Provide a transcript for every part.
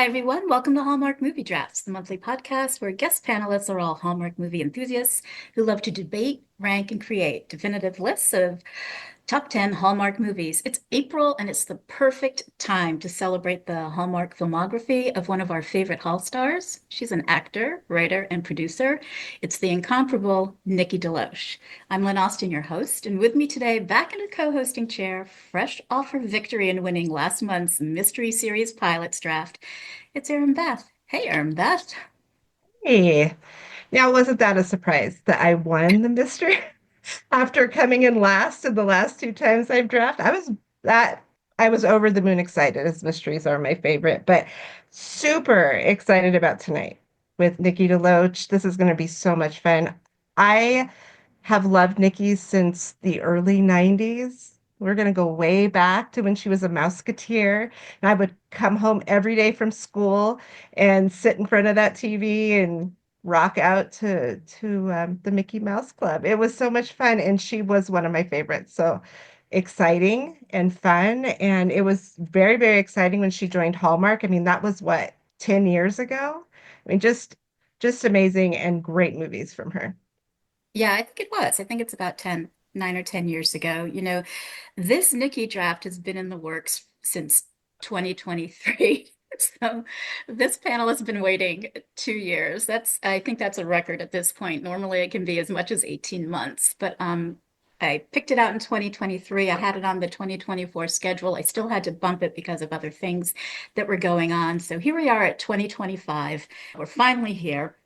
Hi, everyone. Welcome to Hallmark Movie Drafts, the monthly podcast where guest panelists are all Hallmark movie enthusiasts who love to debate, rank, and create definitive lists of top 10 Hallmark movies. It's April, and it's the perfect time to celebrate the Hallmark filmography of one of our favorite Hall stars. She's an actor, writer, and producer. It's the incomparable Nikki Deloach. I'm Lynn Austin, your host, and with me today, back in the co-hosting chair, fresh off her victory in winning last month's Mystery Series Pilots draft, it's Erinbeth. Hey, Erinbeth. Hey, now wasn't that a surprise that I won the mystery after coming in last in the last two times I've drafted? That I was over the moon excited as mysteries are my favorite, but super excited about tonight with Nikki Deloach. This is going to be so much fun. I have loved Nikki since the early 90s. We're going to go way back to when she was a Mouseketeer, and I would come home every day from school and sit in front of that TV and rock out to the Mickey Mouse Club. It was so much fun, and she was one of my favorites. So exciting and fun, and it was very, very exciting when she joined Hallmark. I mean, that was what, 10 years ago? I mean, just amazing and great movies from her. Yeah, I think it was. I think it's about 9 or 10 years ago. This Nikki draft has been in the works since 2023. So this panel has been waiting 2 years. I think that's a record at this point. Normally it can be as much as 18 months, but I picked it out in 2023. I had it on the 2024 schedule. I still had to bump it because of other things that were going on. So here we are at 2025. We're finally here.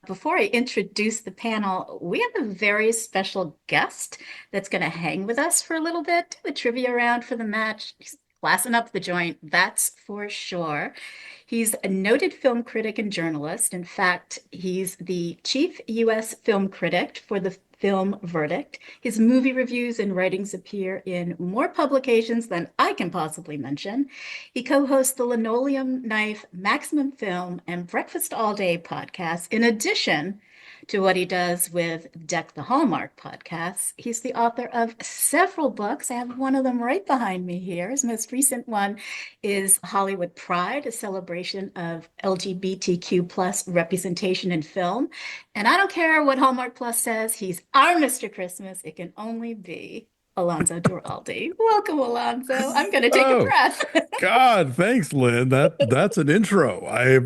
Before I introduce the panel, we have a very special guest that's going to hang with us for a little bit, do a trivia round for the match. He's classing up the joint, that's for sure. He's a noted film critic and journalist. In fact, he's the chief U.S. film critic for the film Verdict. His movie reviews and writings appear in more publications than I can possibly mention. He co-hosts the Linoleum Knife, Maximum Film, and Breakfast All Day podcasts, in addition to what he does with Deck The Hallmark podcasts. He's the author of several books. I have one of them right behind me here. His most recent one is Hollywood Pride, a celebration of LGBTQ plus representation in film. And I don't care what Hallmark Plus says, he's our Mr. Christmas. It can only be Alonso Duralde. Welcome, Alonso. I'm going to take a Oh, breath. God, thanks, Lynn. That's an intro. I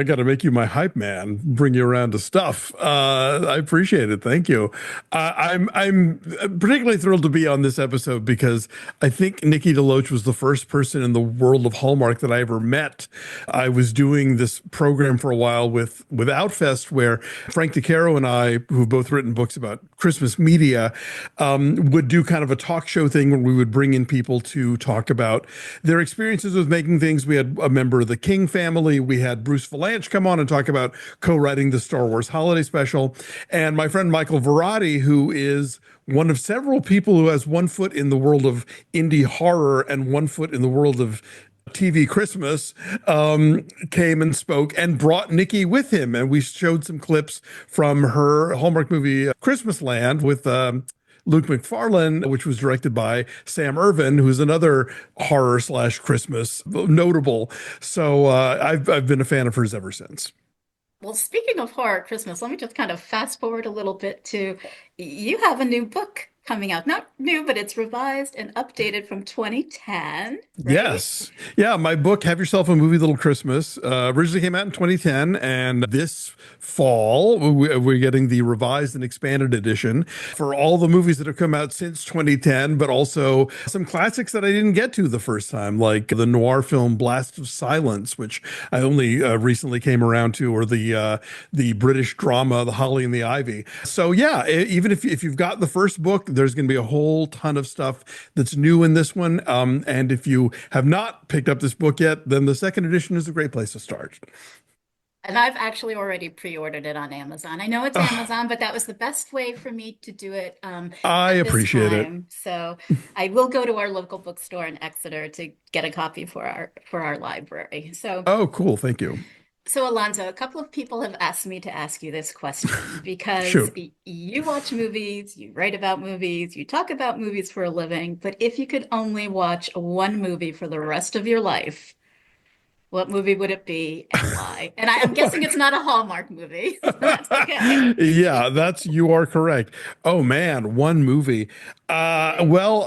got to make you my hype man, bring you around to stuff. I appreciate it. Thank you. I'm particularly thrilled to be on this episode because I think Nikki Deloach was the first person in the world of Hallmark that I ever met. I was doing this program for a while with Outfest, where Frank DeCaro and I, who've both written books about Christmas media, would do kind of a talk show thing where we would bring in people to talk about their experiences with making things. We had a member of the King family. We had Bruce Valanche come on and talk about co-writing the Star Wars holiday special. And my friend Michael Verratti, who is one of several people who has one foot in the world of indie horror and one foot in the world of TV Christmas, came and spoke and brought Nikki with him. And we showed some clips from her Hallmark movie, Christmas Land, with Luke McFarlane, which was directed by Sam Irvin, who's another horror slash Christmas notable. So I've been a fan of hers ever since. Well, speaking of horror Christmas, let me just kind of fast forward a little bit to you have a new book coming out. Not new, but it's revised and updated from 2010, right? Yes. Yeah. My book, Have Yourself a Movie Little Christmas, originally came out in 2010. And this fall, we're getting the revised and expanded edition for all the movies that have come out since 2010, but also some classics that I didn't get to the first time, like the noir film Blast of Silence, which I only recently came around to, or the British drama, The Holly and the Ivy. So, yeah, even if you've got the first book, there's going to be a whole ton of stuff that's new in this one. And if you have not picked up this book yet, then the second edition is a great place to start. And I've actually already pre-ordered it on Amazon. I know it's Oh, Amazon, but that was the best way for me to do it I at this appreciate it. time. So I will go to our local bookstore in Exeter to get a copy for our library. So Oh, cool. Thank you. So, Alonso, a couple of people have asked me to ask you this question because Shoot. you watch movies, you write about movies, you talk about movies for a living, but if you could only watch one movie for the rest of your life, What movie would it be and why? And I'm guessing it's not a Hallmark movie. That's okay. Yeah, you are correct. Oh man, one movie. Well,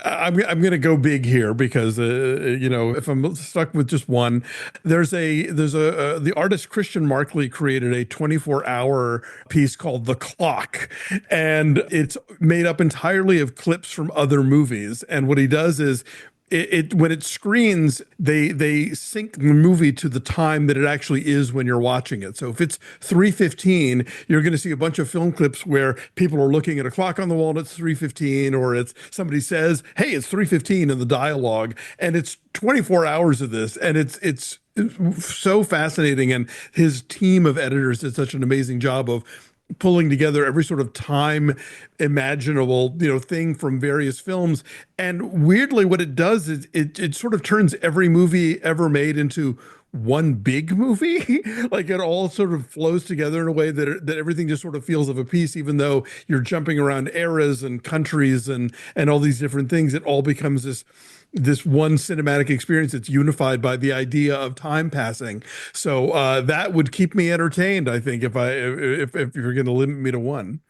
I'm going to go big here because if I'm stuck with just one, the artist Christian Markley created a 24-hour piece called The Clock, and it's made up entirely of clips from other movies. And what he does is when it screens, they sync the movie to the time that it actually is when you're watching it. So if it's 3:15, you're going to see a bunch of film clips where people are looking at a clock on the wall and it's 3:15, or it's somebody says, "Hey, it's 3:15" in the dialogue, and it's 24 hours of this, and it's so fascinating. And his team of editors did such an amazing job of pulling together every sort of time imaginable, thing from various films. And weirdly, what it does is it sort of turns every movie ever made into one big movie. Like it all sort of flows together in a way that everything just sort of feels of a piece, even though you're jumping around eras and countries and all these different things. It all becomes this one cinematic experience that's unified by the idea of time passing. So that would keep me entertained, I think, if you're going to limit me to one.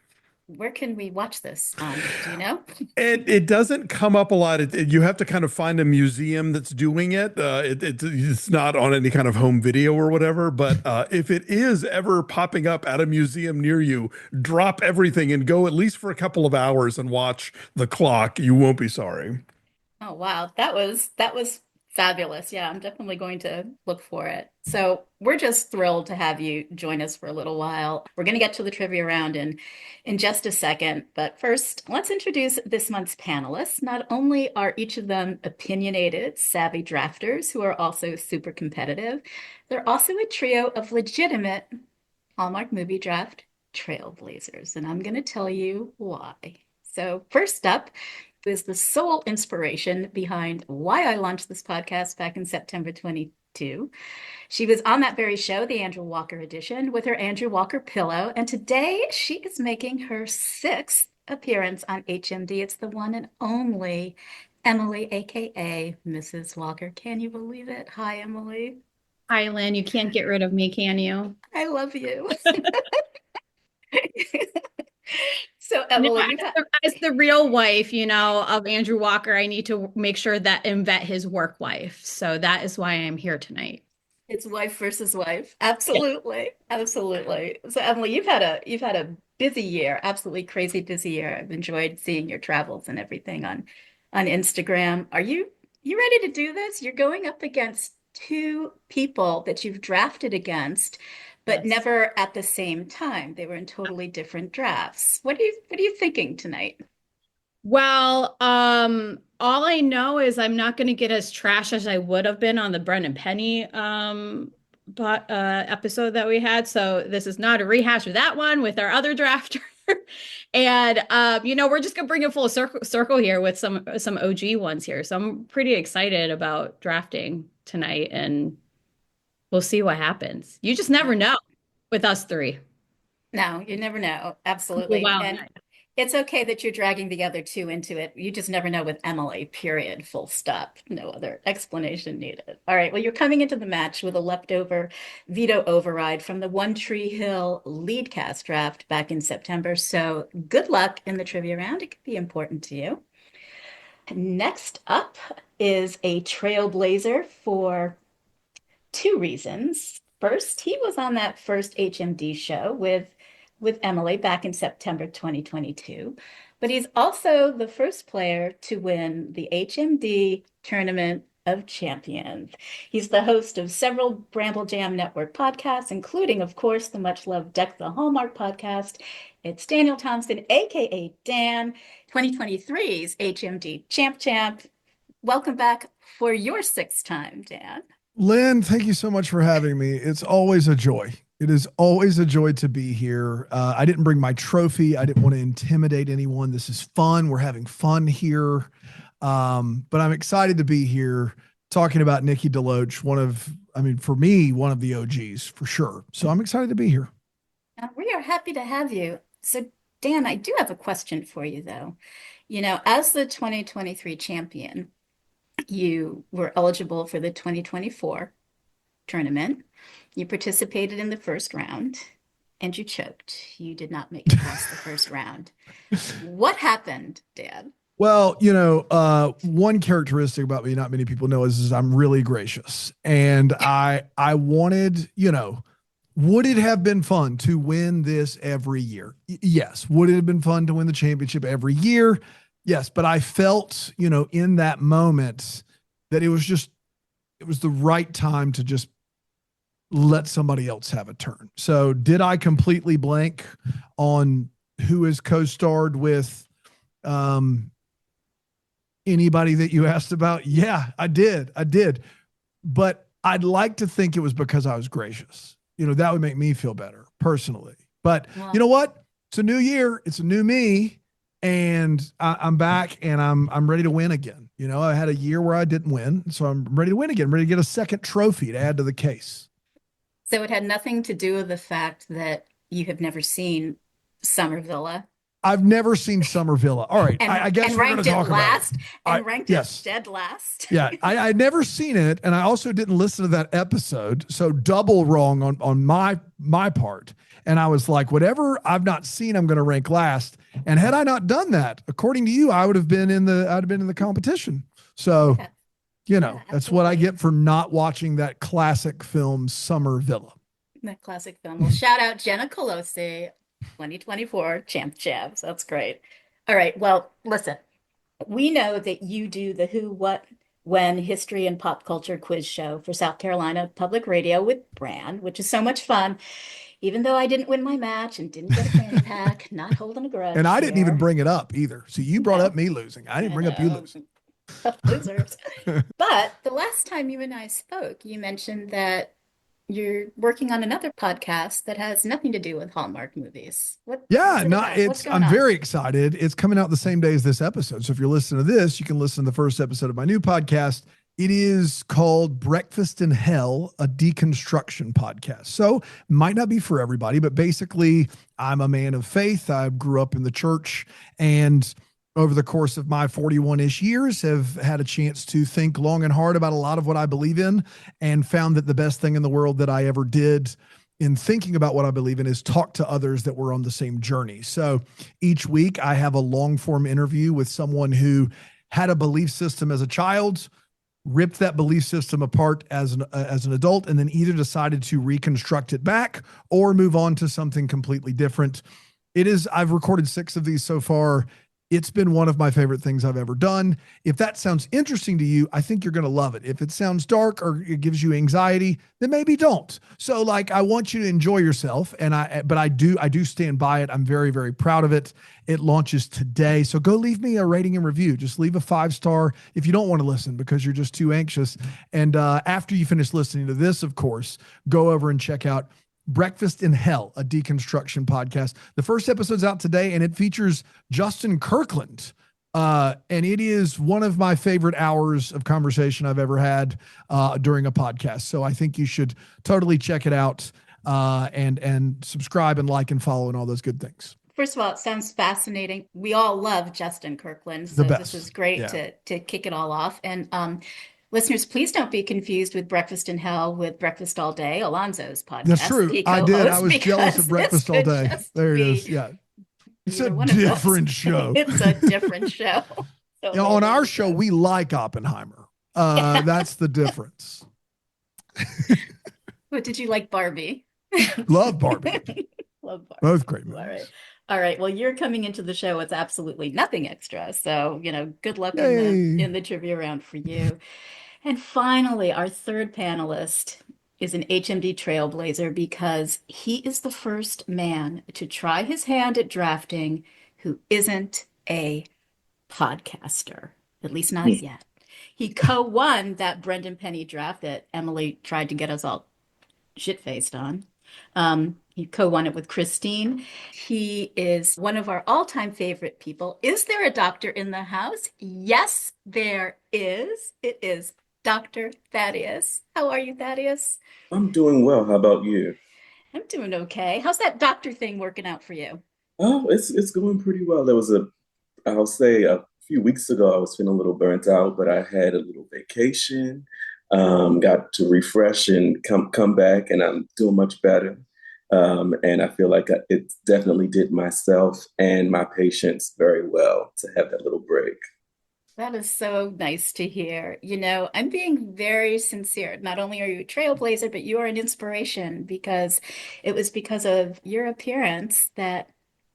Where can we watch this on? Do you know? It doesn't come up a lot. You have to kind of find a museum that's doing it. It's not on any kind of home video or whatever. But if it is ever popping up at a museum near you, drop everything and go at least for a couple of hours and watch The Clock. You won't be sorry. Oh wow, that was fabulous. Yeah, I'm definitely going to look for it. So we're just thrilled to have you join us for a little while. We're going to get to the trivia round in just a second, but first, let's introduce this month's panelists. Not only are each of them opinionated, savvy drafters who are also super competitive, they're also a trio of legitimate Hallmark movie draft trailblazers, and I'm going to tell you why. So first up is the sole inspiration behind why I launched this podcast back in September 22. She was on that very show, the Andrew Walker edition, with her Andrew Walker pillow. And today she is making her sixth appearance on HMD. It's the one and only Emily, AKA Mrs. Walker. Can you believe it? Hi, Emily. Hi, Lynn. You can't get rid of me, can you? I love you. So, No, Emily, you've had as the real wife, of Andrew Walker, I need to make sure that and vet his work wife. So that is why I'm here tonight. it's wife versus wife. Yeah. Absolutely. Absolutely. So, Emily, you've had a busy year, absolutely crazy busy year. I've enjoyed seeing your travels and everything on Instagram. Are you ready to do this? You're going up against two people that you've drafted against, but Yes. never at the same time. They were in totally different drafts. What are you thinking tonight? Well, all I know is I'm not going to get as trash as I would have been on the Brendan Penny but episode that we had. So this is not a rehash of that one with our other drafter. And we're just gonna bring it full circle here with some OG ones here. So I'm pretty excited about drafting tonight, and we'll see what happens. You just never know with us three. No, you never know. Complete Absolutely. wild And night. it's okay that you're dragging the other two into it. You just never know with Emily, period, full stop. No other explanation needed. All right. Well, you're coming into the match with a leftover veto override from the One Tree Hill lead cast draft back in September. So good luck in the trivia round. It could be important to you. Next up is a trailblazer for two reasons. First, he was on that first HMD show with Emily back in September 2022, but he's also the first player to win the HMD Tournament of Champions. He's the host of several Bramble Jam Network podcasts, including, of course, the much-loved Deck The Hallmark podcast. It's Daniel Thompson, aka Dan, 2023's HMD Champ Champ. Welcome back for your sixth time, Dan. Lynn, thank you so much for having me. It's always a joy. It is always a joy to be here. I didn't bring my trophy. I didn't want to intimidate anyone. This is fun. We're having fun here. But I'm excited to be here talking about Nikki Deloach, for me, one of the OGs for sure. So I'm excited to be here. We are happy to have you. So, Dan, I do have a question for you, though. As the 2023 champion, You were eligible for the 2024 tournament. You participated in the first round and you choked. You did not make it past the first round. What happened, Dad? Well, one characteristic about me, not many people know, is I'm really gracious. And I wanted, would it have been fun to win this every year? Yes. Would it have been fun to win the championship every year? Yes. But I felt, in that moment that it was the right time to just let somebody else have a turn. So did I completely blank on who is co-starred with anybody that you asked about? Yeah, I did. But I'd like to think it was because I was gracious. That would make me feel better personally. But you know what? It's a new year. It's a new me. And I'm back and I'm ready to win again. I had a year where I didn't win. So I'm ready to win again, ready to get a second trophy to add to the case. So it had nothing to do with the fact that you have never seen Summer Villa. I've never seen Summer Villa. All right. I guess we're going to talk about it. And ranked it dead last. Yeah. I'd never seen it. And I also didn't listen to that episode. So double wrong on my part. And I was like, whatever I've not seen, I'm going to rank last. And had I not done that, according to you, I'd have been in the competition. So, that's what I get for not watching that classic film, Summer Villa. That classic film. Well, shout out Jenna Colosi, 2024 Champ Jabs. That's great. All right. Well, listen, we know that you do the who, what, when history and pop culture quiz show for South Carolina Public Radio with Brand, which is so much fun. Even though I didn't win my match and didn't get a fanny pack, not holding a grudge. And I didn't even bring it up either. So you brought up me losing. I didn't bring up you losing. Losers. But the last time you and I spoke, you mentioned that you're working on another podcast that has nothing to do with Hallmark movies. I'm very excited. It's coming out the same day as this episode. So if you're listening to this, you can listen to the first episode of my new podcast. It is called Breakfast in Hell, a deconstruction podcast. So might not be for everybody, but basically I'm a man of faith. I grew up in the church and over the course of my 41-ish years have had a chance to think long and hard about a lot of what I believe in and found that the best thing in the world that I ever did in thinking about what I believe in is talk to others that were on the same journey. So each week I have a long form interview with someone who had a belief system as a child, ripped that belief system apart as an adult, and then either decided to reconstruct it back or move on to something completely different. I've recorded 6 of these so far. It's been one of my favorite things I've ever done. If that sounds interesting to you, I think you're going to love it. If it sounds dark or it gives you anxiety, then maybe don't. So I want you to enjoy yourself. But I do stand by it. I'm very, very proud of it. It launches today. So go leave me a rating and review. Just leave a 5-star if you don't want to listen because you're just too anxious. And after you finish listening to this, of course, go over and check out Breakfast in Hell, a deconstruction podcast. The first episode's out today and it features Justin Kirkland. And it is one of my favorite hours of conversation I've ever had during a podcast. So I think you should totally check it out and subscribe and like and follow and all those good things. First of all, it sounds fascinating. We all love Justin Kirkland. So this is great to kick it all off. And listeners, please don't be confused with Breakfast in Hell with Breakfast All Day, Alonso's podcast. That's true. I did. I was jealous of Breakfast All Day. There it is. Yeah. It's a different show. It's a different show. So on our show, we like Oppenheimer. That's the difference. But did you like Barbie? Love Barbie. Love Barbie. Both great movies. All right. Well, you're coming into the show with absolutely nothing extra. So, good luck in the trivia round for you. And finally, our third panelist is an HMD trailblazer because he is the first man to try his hand at drafting who isn't a podcaster, at least not yet. He co-won that Brendan Penny draft that Emily tried to get us all shit-faced on. He co-won it with Christine. He is one of our all-time favorite people. Is there a doctor in the house? Yes, there is. It is Dr. Thaddeaus. How are you, Thaddeaus? I'm doing well. How about you? I'm doing okay. How's that doctor thing working out for you? Oh, it's going pretty well. There was I'll say a few weeks ago, I was feeling a little burnt out, but I had a little vacation, got to refresh and come back, and I'm doing much better. And I feel like it definitely did myself and my patients very well to have that little break. That is so nice to hear. I'm being very sincere. Not only are you a trailblazer, but you are an inspiration because it was because of your appearance that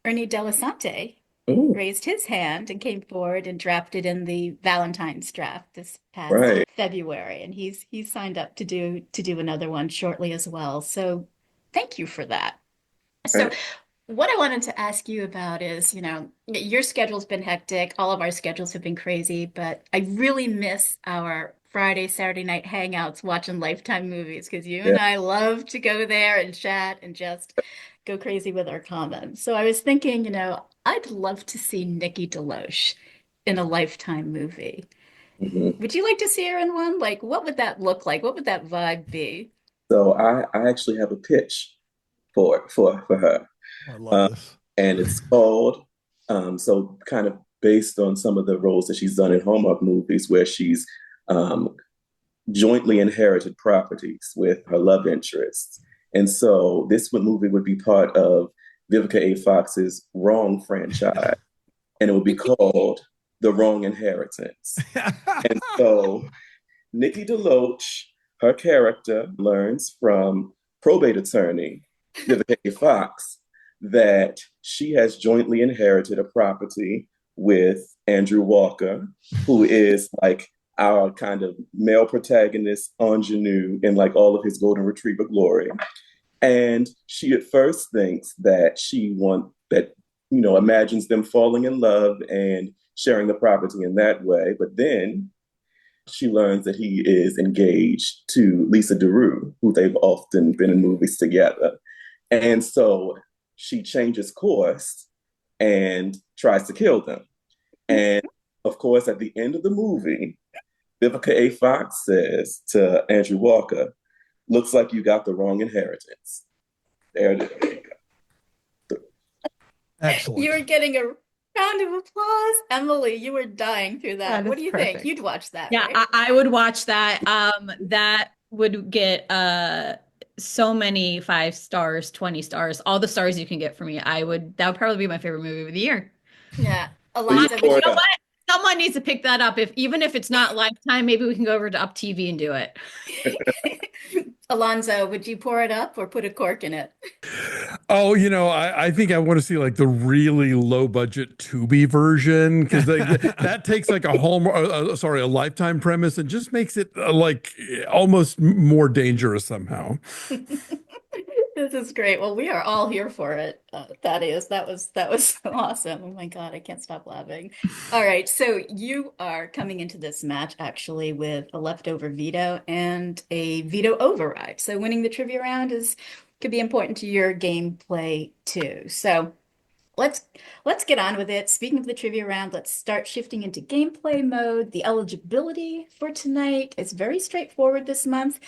Ernie Delisante Oh, raised his hand and came forward and drafted in the Valentine's draft this past right. February. And he's signed up to do another one shortly as well. So thank you for that. So Right. what I wanted to ask you about is, your schedule's been hectic. All of our schedules have been crazy, but I really miss our Friday, Saturday night hangouts watching Lifetime movies because you Yeah. and I love to go there and chat and just go crazy with our comments. So I was thinking, I'd love to see Nikki Deloach in a Lifetime movie. Mhm. Would you like to see her in one? Like, what would that look like? What would that vibe be? So I actually have a pitch for her. Oh, I love Um, this. and it's called so kind of based on some of the roles that she's done in Hallmark movies where she's um, jointly inherited properties with her love interests. And so movie would be part of Vivica A. Fox's Wrong franchise, and it would be called The Wrong Inheritance. And so Nikki Deloach, her character, learns from probate attorney Vivica A. Fox that she has jointly inherited a property with Andrew Walker, who is like our kind of male protagonist ingenue in like all of his golden retriever glory. And she at first thinks that imagines them falling in love and sharing the property in that way. But then she learns that he is engaged to Lisa DeRue, who they've often been in movies together. And so she changes course and tries to kill them. And of course, at the end of the movie, Vivica A. Fox says to Andrew Walker, looks like you got the wrong inheritance. There it is. You Excellent. were getting a round of applause. Emily, you were dying through that. That What is do you think? perfect. You'd watch that, Yeah, right? I would watch that. That would get so many 5 stars, 20 stars, all the stars you can get for me. That would probably be my favorite movie of the year. Yeah. So you Alonzo, But would you pour you it know up. what? Someone needs to pick that up. Even if it's not Lifetime, maybe we can go over to Up TV and do it. Alonzo, would you pour it up or put a cork in it? Oh, I think I want to see like the really low budget Tubi version because that takes like a a Lifetime premise and just makes it like almost more dangerous somehow. This is great. Well, we are all here for it. Thaddeus, that was so awesome. Oh my God, I can't stop laughing. All right, so you are coming into this match actually with a leftover veto and a veto override. So winning the trivia round is could be important to your gameplay too. So Let's let's get on with it. Speaking of the trivia round, let's start shifting into gameplay mode. The eligibility for tonight is very straightforward this month.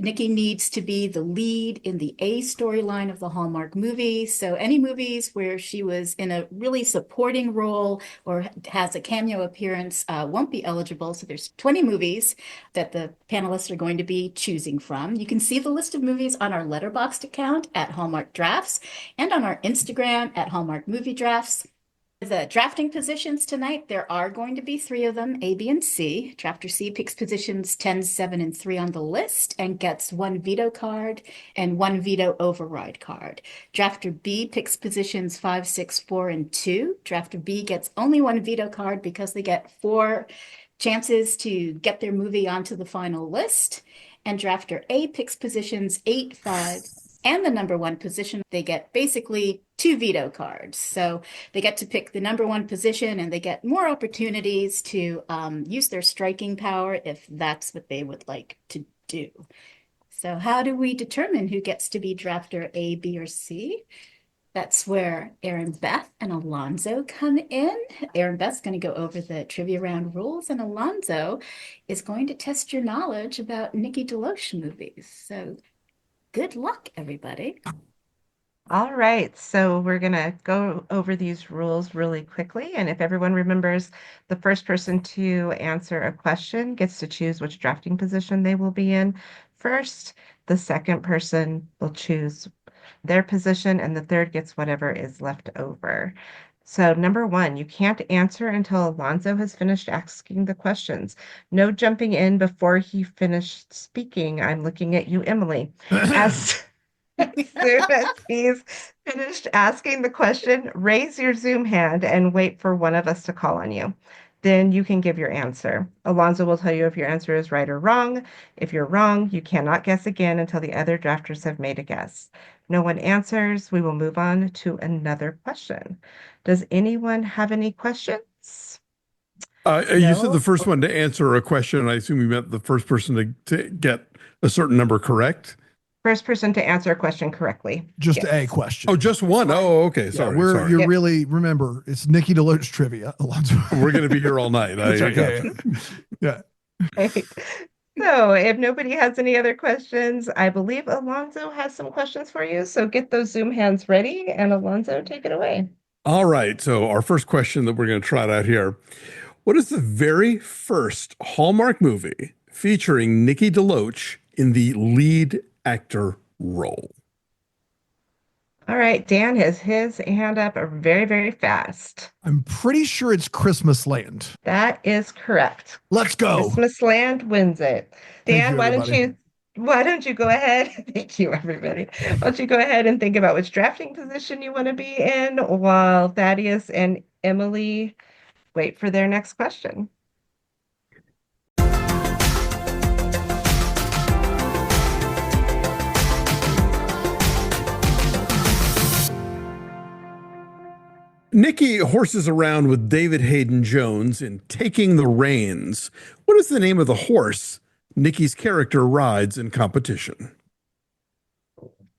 Nikki needs to be the lead in the A storyline of the Hallmark movie. So any movies where she was in a really supporting role or has a cameo appearance won't be eligible. So there's 20 movies that the panelists are going to be choosing from. You can see the list of movies on our Letterboxd account at Hallmark Drafts and on our Instagram at Hallmark Movie Drafts. The drafting positions tonight, there are going to be three of them, A, B, and C. Drafter C picks positions 10, 7, and 3 on the list and gets one veto card and one veto override card. Drafter B picks positions 5, 6, 4, and 2. Drafter B gets only one veto card because they get 4 chances to get their movie onto the final list. And drafter A picks positions 8, 5, and the number 1 position. They get basically 2 veto cards. So they get to pick the number 1 position and they get more opportunities to use their striking power if that's what they would like to do. So how do we determine who gets to be drafter A, B, or C? That's where Erinbeth and Alonso come in. Erinbeth's going to go over the trivia round rules, and Alonso is going to test your knowledge about Nikki Deloach movies. So good luck, everybody. All right, so we're gonna go over these rules really quickly, and if everyone remembers, the first person to answer a question gets to choose which drafting position they will be in first. The second person will choose their position, and the third gets whatever is left over. So, number one, you can't answer until Alonso has finished asking the questions. No jumping in before he finished speaking. I'm looking at you, Emily. As as soon as he's finished asking the question, raise your Zoom hand and wait for one of us to call on you. Then you can give your answer. Alonzo will tell you if your answer is right or wrong. If you're wrong, you cannot guess again until the other drafters have made a guess. No one answers. We will move on to another question. Does anyone have any questions? You said the No? first one to answer a question. I assume you meant the first person to get a certain number correct. First person to answer a question correctly. Just Yes. a question. Oh, just one. Oh, okay. Yeah, Sorry. we're Sorry. you're Yep. really remember it's Nikki Deloach trivia, Alonso. We're going to be here all night. That's I right. got Yeah, you. yeah. Right. So, if nobody has any other questions, I believe Alonso has some questions for you. So, get those Zoom hands ready, and Alonso, take it away. All right. So, our first question that we're going to trot out here. What is the very first Hallmark movie featuring Nikki Deloach in the lead actor role? All right, Dan has his hand up very, very fast. I'm pretty sure it's Christmas Land. That is correct. Let's go. Christmas Land wins it. Thank Dan, you, why everybody. don't you go ahead? Thank you, everybody. Why don't you go ahead and think about which drafting position you want to be in while Thaddeus and Emily wait for their next question. Nikki horses around with David Hayden Jones in Taking the Reins. What is the name of the horse Nikki's character rides in competition?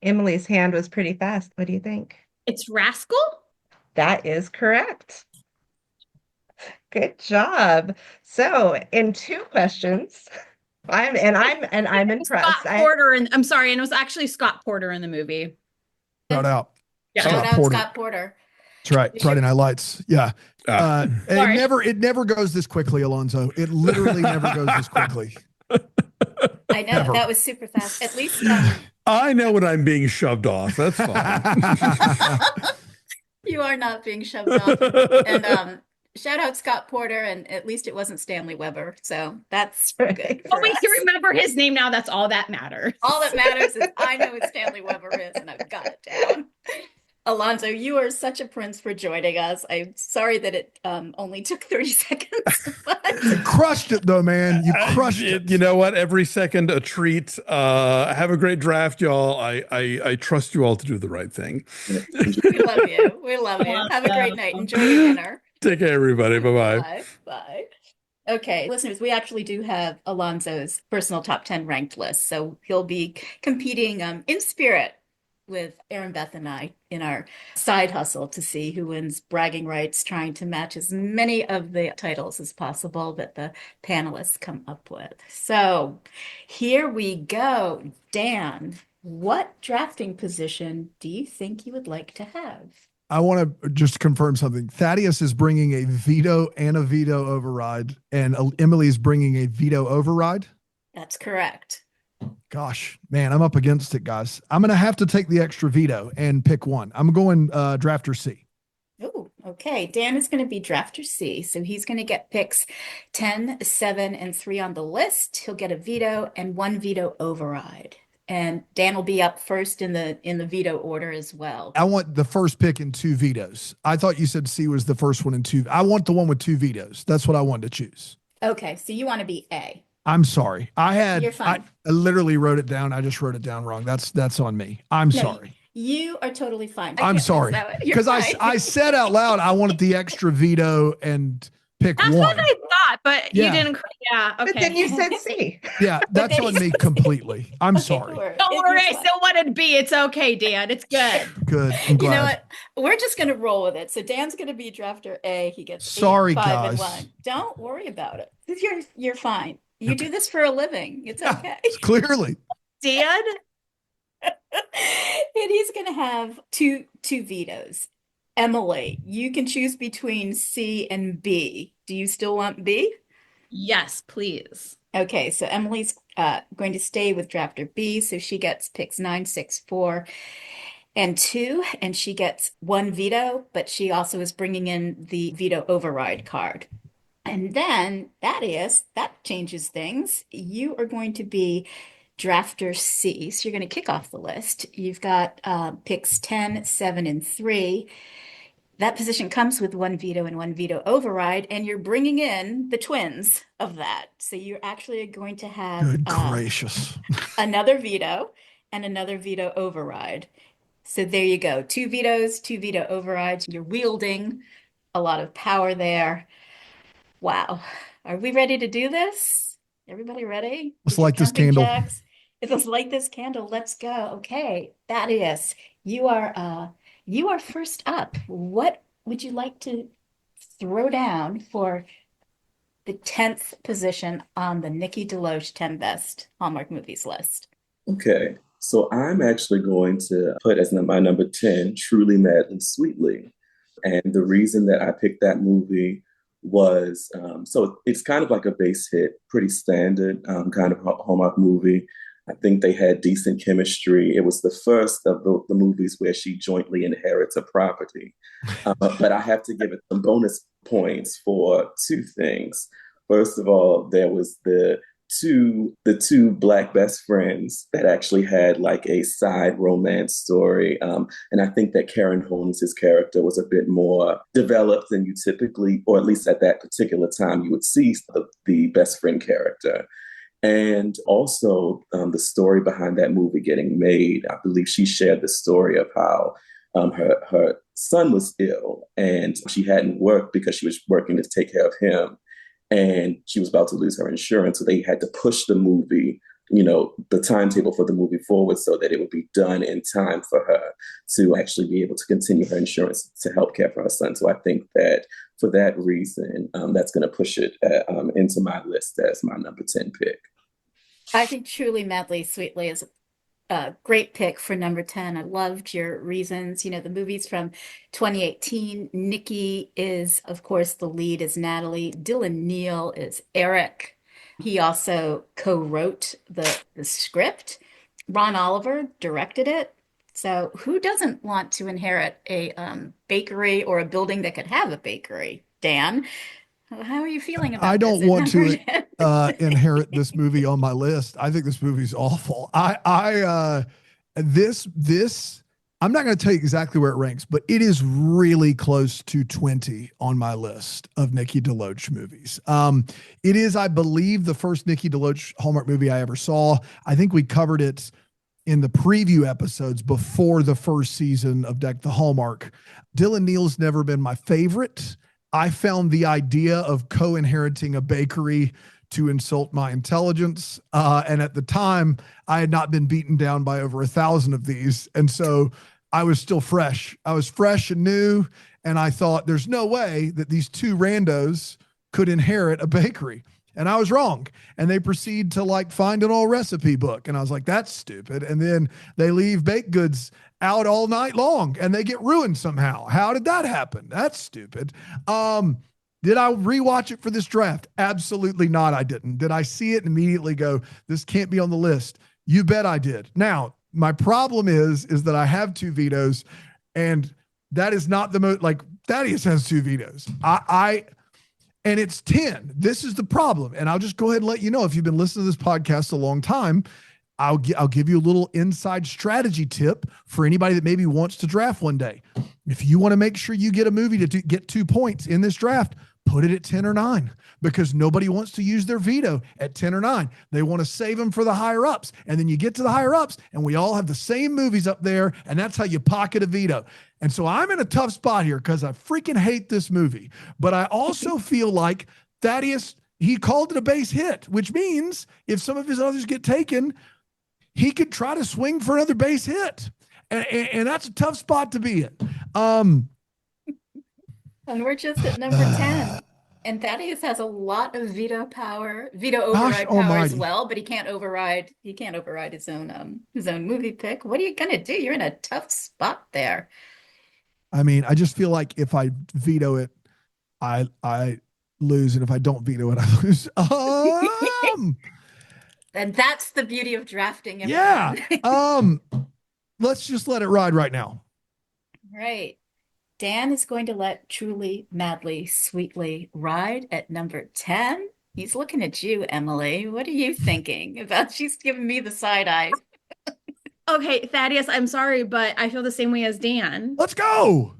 Emily's hand was pretty fast. What do you think? It's Rascal? That is correct. Good job. So, in two questions, I'm impressed. Scott Porter, and I'm sorry, and it was actually Scott Porter in the movie. Shout out. Yeah. Shout out Porter. Scott Porter. That's right. Friday Night Lights. Yeah. Sorry. It never goes this quickly, Alonso. It literally never goes this quickly. I know Ever. that was super fast. At least I know when I'm being shoved off. That's fine. you are not being shoved off. And shout out Scott Porter, and at least it wasn't Stanley Weber. So that's good. Oh, for we us. can remember his name now. That's all that matters. All that matters is I know who Stanley Weber is, and I've got it down. Alonso, you are such a prince for joining us. I'm sorry that it only took 30 seconds. You crushed it, though, man. You crushed it. You know what? Every second a treat. Have a great draft, y'all. I trust you all to do the right thing. We love you. We love you. Have a great night. Enjoy your dinner. Take care, everybody. Bye-bye. Bye. Bye. Okay, listeners, we actually do have Alonso's personal top 10 ranked list. So he'll be competing in spirit with Erinbeth and I in our side hustle to see who wins bragging rights, trying to match as many of the titles as possible that the panelists come up with. So here we go. Dan, what drafting position do you think you would like to have? I want to just confirm something. Thaddeus is bringing a veto and a veto override, and Emily is bringing a veto override. That's correct. Gosh, man, I'm up against it, guys. I'm going to have to take the extra veto and pick one. I'm going drafter C. Oh, okay. Dan is going to be drafter C. So he's going to get picks 10, 7, and 3 on the list. He'll get a veto and one veto override. And Dan will be up first in the veto order as well. I want the first pick and 2 vetoes. I thought you said C was the first one and 2. I want the one with 2 vetoes. That's what I wanted to choose. Okay, so you want to be A. I'm sorry. You're fine. I literally wrote it down. I just wrote it down wrong. That's on me. I'm No, sorry. You are totally fine. I'm sorry. Because I said out loud I wanted the extra veto and pick That's one. what I thought, but Yeah. you didn't. Yeah, okay. But then you said C. Yeah, that's on me completely. I'm sorry. Don't worry, I still wanted B. It's okay, Dan. It's good. Good. I'm glad. You know what? We're just going to roll with it. So Dan's going to be drafter A. He gets 8, Sorry, 5, and guys. 1. Don't worry about it. You're fine. You do this for a living. It's okay. Clearly. Dan, And he's going to have two vetoes. Emily, you can choose between C and B. Do you still want B? Yes, please. Okay, so Emily's going to stay with drafter B, so she gets picks 9, 6, 4, and 2, and she gets one veto, but she also is bringing in the veto override card. And then that changes things. You are going to be drafter C. So you're going to kick off the list. You've got picks 10, 7, and 3. That position comes with one veto and one veto override, and you're bringing in the twins of that. So you're actually going to have Good gracious. another veto and another veto override. So there you go. Two vetoes, two veto overrides. You're wielding a lot of power there. Wow. Are we ready to do this? Everybody ready? Let's Get your light this jumping candle. jacks. Let's light this candle. Let's go. Okay. Thaddeus, you are first up. What would you like to throw down for the 10th position on the Nikki Deloach 10 best Hallmark movies list? Okay, so I'm actually going to put as my number 10, Truly, Madly, Sweetly. And the reason that I picked that movie was so it's kind of like a base hit, pretty standard kind of Hallmark movie. I think they had decent chemistry. It was the first of the movies where she jointly inherits a property. But I have to give it some bonus points for two things. First of all, there was the two black best friends that actually had like a side romance story. And I think that Karen Holmes' character was a bit more developed than you typically, or at least at that particular time, you would see the best friend character. And also the story behind that movie getting made. I believe she shared the story of how her son was ill and she hadn't worked because she was working to take care of him. And she was about to lose her insurance. So they had to push the movie, the timetable for the movie forward so that it would be done in time for her to actually be able to continue her insurance to help care for her son. So I think that for that reason, that's going to push it into my list as my number 10 pick. I think Truly, Madly, Sweetly is a great pick for number 10. I loved your reasons. The movie's from 2018. Nikki is, of course, the lead is Natalie. Dylan Neal is Eric. He also co-wrote the script. Ron Oliver directed it. So who doesn't want to inherit a bakery or a building that could have a bakery? Dan, how are you feeling about I this don't at want number to 10? inherit this movie on my list. I think this movie's awful. This I'm not going to tell you exactly where it ranks, but it is really close to 20 on my list of Nikki Deloach movies. It is, I believe, the first Nikki Deloach Hallmark movie I ever saw. I think we covered it in the preview episodes before the first season of Deck the Hallmark. Dylan Neal's never been my favorite. I found the idea of co-inheriting a bakery to insult my intelligence. And at the time, I had not been beaten down by over 1,000 of these. And so I was still fresh. I was fresh and new. And I thought there's no way that these two randos could inherit a bakery. And I was wrong. And they proceed to like find an old recipe book. And I was like, that's stupid. And then they leave baked goods out all night long and they get ruined somehow. How did that happen? That's stupid. Did I rewatch it for this draft? Absolutely not. I didn't. Did I see it and immediately go, this can't be on the list? You bet I did. Now, my problem is that I have two vetoes and that is not the most like Thaddeus has two vetoes. And it's 10. This is the problem. And I'll just go ahead and let you know, if you've been listening to this podcast a long time, I'll give you a little inside strategy tip for anybody that maybe wants to draft one day. If you want to make sure you get a movie to get 2 points in this draft, put it at 10 or 9 because nobody wants to use their veto at 10 or 9. They want to save them for the higher ups. And then you get to the higher ups and we all have the same movies up there. And that's how you pocket a veto. And so I'm in a tough spot here because I freaking hate this movie. But I also feel like Thaddeus, he called it a base hit, which means if some of his others get taken, he could try to swing for another base hit. And that's a tough spot to be in. And we're just at number 10. And Thaddeus has a lot of veto Gosh override power as almighty. well, but he can't override his own movie pick. What are you gonna do? You're in a tough spot there. I mean, I just feel like if I veto it, I lose, and if I don't veto it, I lose. And that's the beauty of drafting, Yeah. everyone. Let's just let it ride right now. Right. Dan is going to let Truly, Madly, Sweetly ride at number 10. He's looking at you, Emily. What are you thinking about? She's giving me the side eye. Okay, Thaddeus, I'm sorry, but I feel the same way as Dan. Let's go.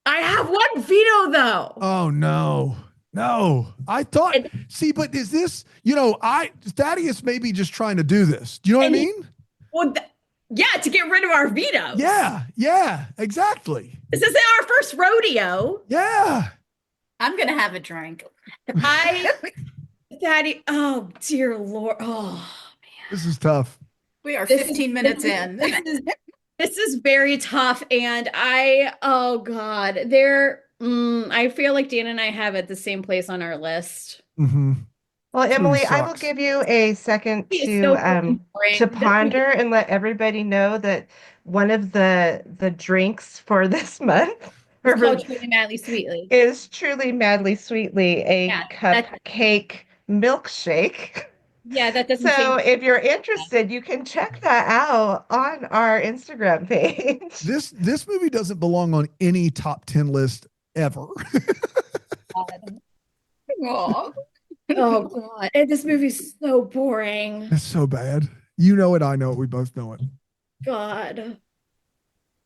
I have one veto though. Oh no. No. I thought, And, see, but is this, Thaddeus may be just trying to do this. Do you know what I mean? well, yeah, to get rid of our vetoes. Yeah, exactly. This isn't our first rodeo. Yeah. I'm gonna have a drink. Daddy, oh dear Lord. Oh, This is tough. We are This 15 minutes in. this is very tough. And oh God, I feel like Dan and I have it the same place on our list. Mm-hmm. Well, Emily, I will sucks. give you a second It's to so boring. ponder and let everybody know that one of the drinks for this month It's called Truly Madly Sweetly. is Truly Madly Sweetly, a Yeah, cupcake milkshake. Yeah, that doesn't So change. if you're interested, you can check that out on our Instagram page. This movie doesn't belong on any top 10 list ever. Aw. Oh God, this movie's so boring. It's so bad. You know it, I know it, we both know it. God.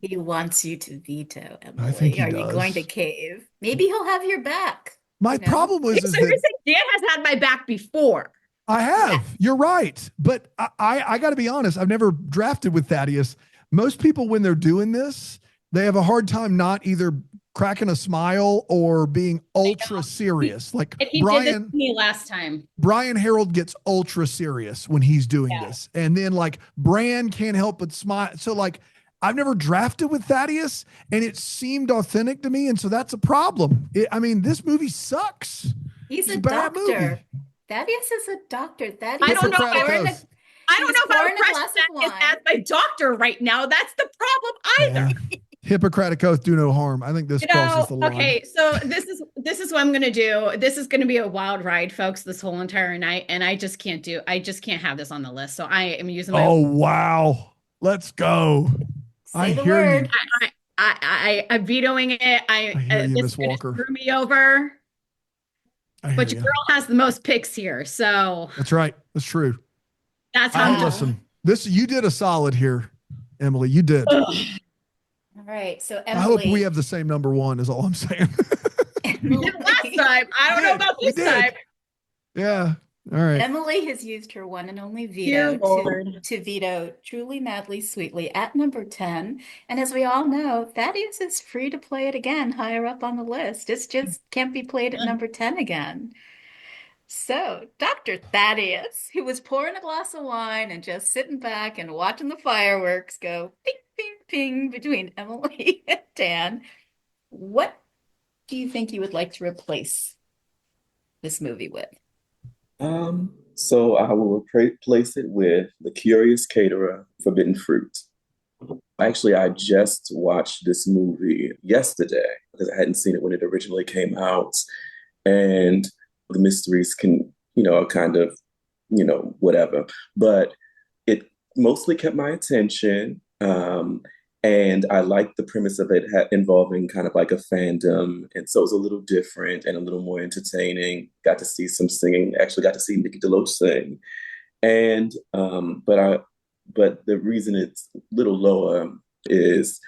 He wants you to veto, I think Emily. he Are you going to does. cave? Maybe he'll have your back. My You know? problem is So that you're saying Dan has had my back before. I have. You're right. But I got to be honest. I've never drafted with Thaddeus. Most people, when they're doing this, they have a hard time not either cracking a smile or being ultra serious. Like And he did this to me last time. Brian Harold gets ultra serious when he's doing Yeah. this. And then like Bran can't help but smile. So like I've never drafted with Thaddeus and it seemed authentic to me. And so that's a problem. I mean, this movie sucks. He's It's a bad doctor. movie. Thadius is a doctor. Thaddeus I don't know if pouring Hippocratic oath. I don't He's know if I pouring would a press glass of Thaddeus wine. as my doctor right now. That's the problem either. Yeah. Hippocratic oath, do no harm. I think this crosses the line. Okay, so this is what I'm gonna do. This is gonna be a wild ride, folks, this whole entire night, and I just can't have this on the list. So I am using my Oh wow. Let's go. I Say the hear word. you. I'm vetoing it. I hear you, This Miss is gonna Walker. screw me over. I hear But your you. girl has the most picks here, so That's right. That's true. that's how I'm doing. Listen, you did a solid here, Emily. You did. Ugh. All right. So I hope Emily. we have the same number one, is all I'm saying. We did last time. I don't know about We this did. time. Yeah. All right. Emily has used her one and only Dear veto Lord. to veto Truly Madly Sweetly at number 10. And as we all know, Thaddeus is free to play it again higher up on the list. It just can't be played at number 10 again. So, Dr. Thaddeus, who was pouring a glass of wine and just sitting back and watching the fireworks go ping, ping, ping between Emily and Dan, what do you think you would like to replace this movie with? So I will replace it with The Curious Caterer, Forbidden Fruit. Actually, I just watched this movie yesterday because I hadn't seen it when it originally came out. And the mysteries can, kind of, whatever. But it mostly kept my attention. And I liked the premise of it involving kind of like a fandom. And so it was a little different and a little more entertaining. Got to see some singing, actually got to see Nikki Deloach sing. And, but the reason it's a little lower is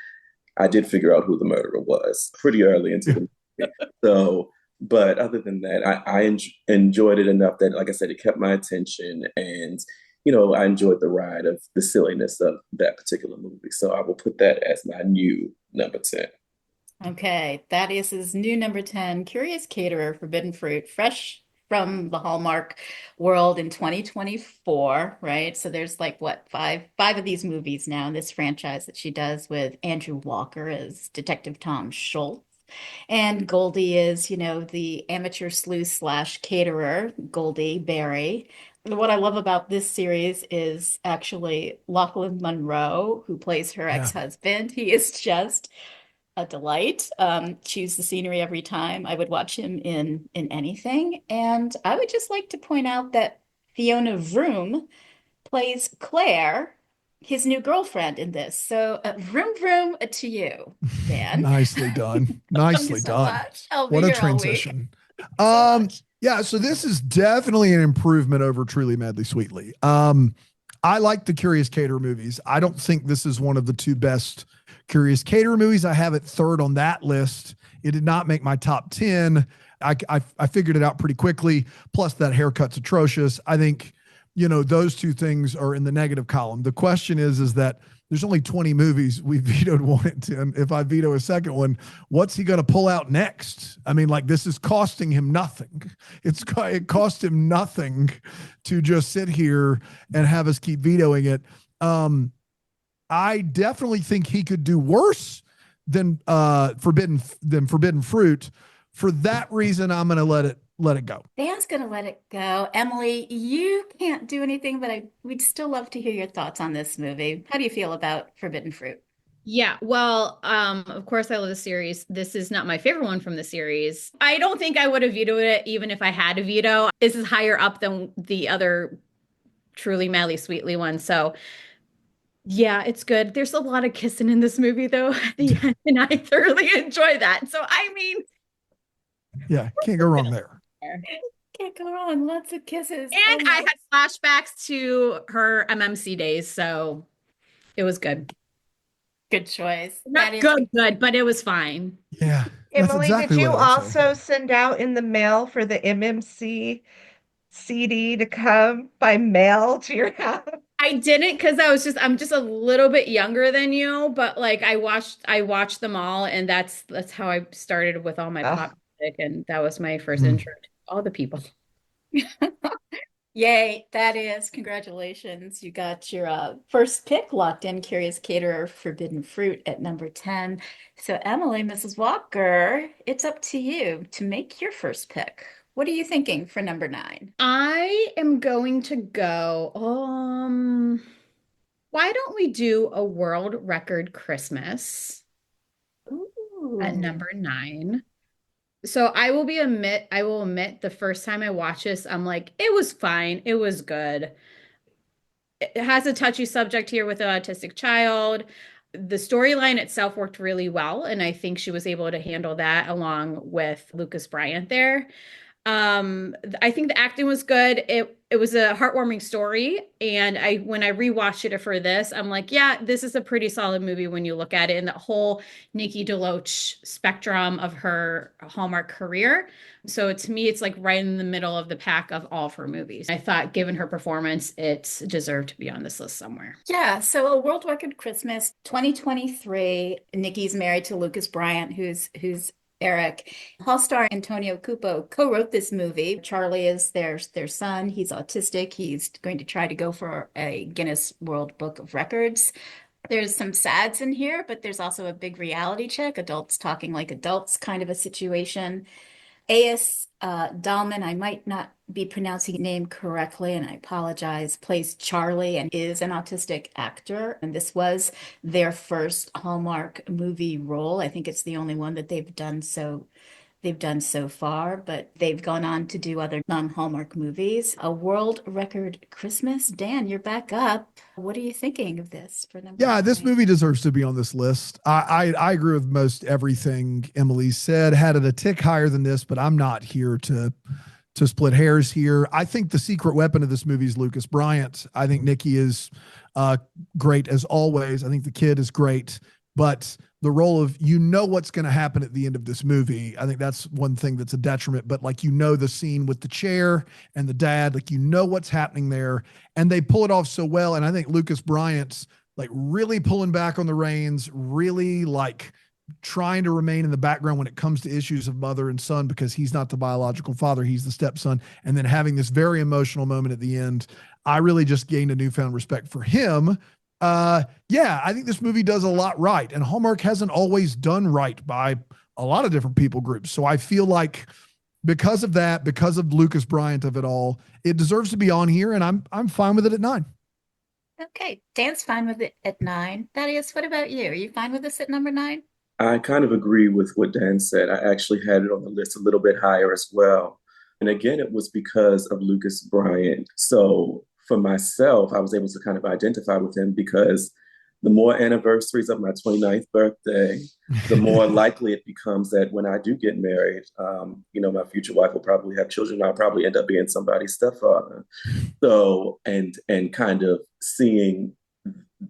I did figure out who the murderer was pretty early into the movie. So, but other than that, I enjoyed it enough that, like I said, it kept my attention and I enjoyed the ride of the silliness of that particular movie. So I will put that as my new number 10. Okay, Thaddeus's new number 10, Curious Caterer, Forbidden Fruit, fresh from the Hallmark world in 2024, right? So there's like what, five of these movies now in this franchise that she does with Andrew Walker as Detective Tom Schultz. And Goldie is, the amateur sleuth slash caterer, Goldie Barry. What I love about this series is actually Lachlan Monroe, who plays her Yeah. ex-husband. He is just a delight. Choose the scenery every time. I would watch him in anything. And I would just like to point out that Fiona Vroom plays Claire, his new girlfriend in this. So vroom vroom to you, Dan. Nicely done. Thank you Nicely so done. much. I'll be What a here all week. transition. So much. Yeah, so this is definitely an improvement over Truly Madly Sweetly. I like the Curious Caterer movies. I don't think this is one of the two best Curious Caterer movies. I have it third on that list. It did not make my top 10. I figured it out pretty quickly. Plus that haircut's atrocious. I think, those two things are in the negative column. The question is that there's only 20 movies. We vetoed one and 10. If I veto a second one, what's he going to pull out next? I mean, like, this is costing him nothing. It cost him nothing to just sit here and have us keep vetoing it. I definitely think he could do worse than Forbidden Fruit. For that reason, I'm going to let it go. Dan's gonna let it go. Emily, you can't do anything, but we'd still love to hear your thoughts on this movie. How do you feel about Forbidden Fruit? Yeah, well, of course I love the series. This is not my favorite one from the series. I don't think I would have vetoed it even if I had a veto. This is higher up than the other Truly Madly Sweetly one. So yeah, it's good. There's a lot of kissing in this movie though at the end, and I thoroughly enjoy that. So I mean, yeah, can't go wrong there. Can't go wrong. Lots of kisses. And I had flashbacks to her MMC days, so it was good. Good choice. Not good, but it was fine. Yeah. Emily, exactly did you what I would say. also send out in the mail for the MMC CD to come by mail to your house? I didn't because I'm just a little bit younger than you, but like I watched them all, and that's how I started with all my pop music, and that was my first intro to all the people. Yay, that is. Congratulations. You got your first pick locked in, Curious Caterer, Forbidden Fruit at number 10. So Emily, Mrs. Walker, it's up to you to make your first pick. What are you thinking for number 9? I am going to go, why don't we do A World Record Christmas at number 9? So I will admit the first time I watched this, I'm like, it was fine. It was good. It has a touchy subject here with an autistic child. The storyline itself worked really well, and I think she was able to handle that along with Lucas Bryant there. I think the acting was good. It was a heartwarming story, and when I rewatched it for this, I'm like, yeah, this is a pretty solid movie when you look at it in the whole Nikki Deloach spectrum of her Hallmark career. So to me, it's like right in the middle of the pack of all of her movies. I thought, given her performance, it deserved to be on this list somewhere. Yeah, so A World Record Christmas 2023. Nikki's married to Lucas Bryant, who's Eric. Hall star Antonio Cupo co-wrote this movie. Charlie is their son. He's autistic. He's going to try to go for a Guinness World Book of Records. There's some sads in here, but there's also a big reality check, adults talking like adults kind of a situation. A.S. Dahlman, I might not be pronouncing his name correctly, and I apologize, plays Charlie and is an autistic actor. And this was their first Hallmark movie role. I think it's the only one that they've done so far, but they've gone on to do other non-Hallmark movies. A World Record Christmas. Dan, you're back up. What are you thinking of this for number 9? This movie deserves to be on this list. I agree with most everything Emily said. Had it a tick higher than this, but I'm not here to split hairs here. I think the secret weapon of this movie is Lucas Bryant. I think Nikki is great as always. I think the kid is great, but the role of, what's going to happen at the end of this movie. I think that's one thing that's a detriment, but like, the scene with the chair and the dad, like, what's happening there, and they pull it off so well. And I think Lucas Bryant's like really pulling back on the reins, really like trying to remain in the background when it comes to issues of mother and son, because he's not the biological father, he's the stepson. And then having this very emotional moment at the end, I really just gained a newfound respect for him. I think this movie does a lot right, and Hallmark hasn't always done right by a lot of different people groups. So I feel like because of that, because of Lucas Bryant of it all, it deserves to be on here, and I'm fine with it at 9. Okay, Dan's fine with it at 9. Thaddeus, what about you? Are you fine with this at number 9? I kind of agree with what Dan said. I actually had it on the list a little bit higher as well. And again, it was because of Lucas Bryant. So for myself, I was able to kind of identify with him because the more anniversaries of my 29th birthday, the more likely it becomes that when I do get married, my future wife will probably have children. I'll probably end up being somebody's stepfather. So, and kind of seeing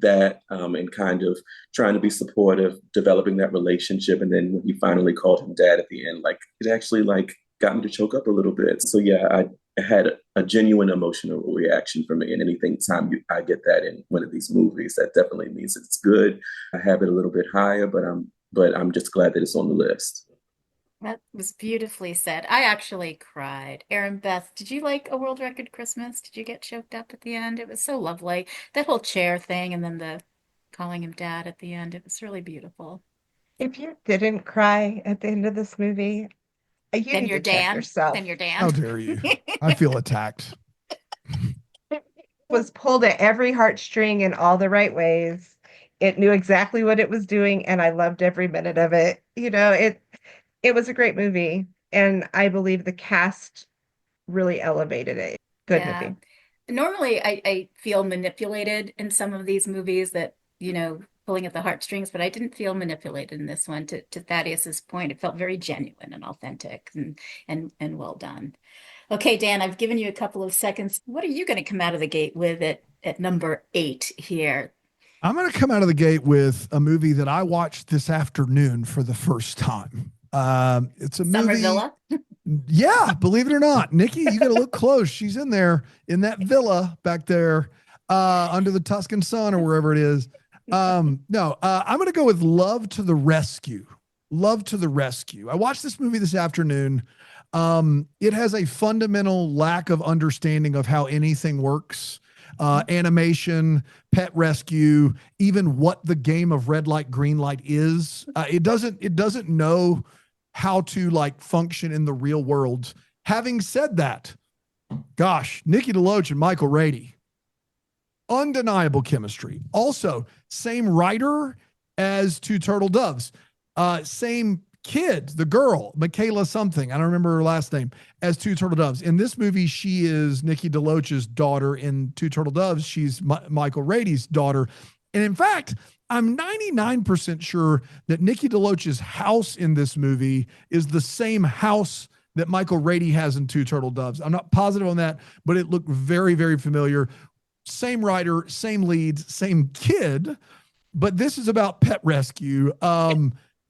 that and kind of trying to be supportive, developing that relationship. And then when he finally called him dad at the end, like it actually like got me to choke up a little bit. So yeah, I had a genuine emotional reaction for me. And anything time I get that in one of these movies, that definitely means it's good. I have it a little bit higher, but I'm just glad that it's on the list. That was beautifully said. I actually cried. Erinbeth, did you like A World Record Christmas? Did you get choked up at the end? It was so lovely. That whole chair thing and then the calling him dad at the end. It was really beautiful. If you didn't cry at the end of this movie, you Then need you're to check Dan. Then yourself. you're How Dan. dare you? I feel attacked. It was pulled at every heartstring in all the right ways. It knew exactly what it was doing, and I loved every minute of it. It was a great movie, and I believe the cast really elevated it. Good Yeah. movie. Normally, I feel manipulated in some of these movies that, pulling at the heartstrings, but I didn't feel manipulated in this one. To Thaddeus's point, it felt very genuine and authentic and well done. Okay, Dan, I've given you a couple of seconds. What are you going to come out of the gate with at number 8 here? I'm going to come out of the gate with a movie that I watched this afternoon for the first time. It's a Summer movie. Villa? Yeah, believe it or not, Nikki, you got to look close. She's in there in that villa back there, under the Tuscan sun or wherever it is. No, I'm going to go with Love to the Rescue. Love to the Rescue. I watched this movie this afternoon. It has a fundamental lack of understanding of how anything works. Animation, pet rescue, even what the game of red light, green light is. It doesn't know how to like function in the real world. Having said that, gosh, Nikki Deloach and Michael Rady, undeniable chemistry. Also, same writer as Two Turtle Doves. Same kid, the girl, Michaela something, I don't remember her last name, as Two Turtle Doves. In this movie, she is Nikki Deloach's daughter. In Two Turtle Doves, she's Michael Rady's daughter. And in fact, I'm 99% sure that Nikki Deloach's house in this movie is the same house that Michael Rady has in Two Turtle Doves. I'm not positive on that, but it looked very, very familiar. Same writer, same leads, same kid, but this is about pet rescue.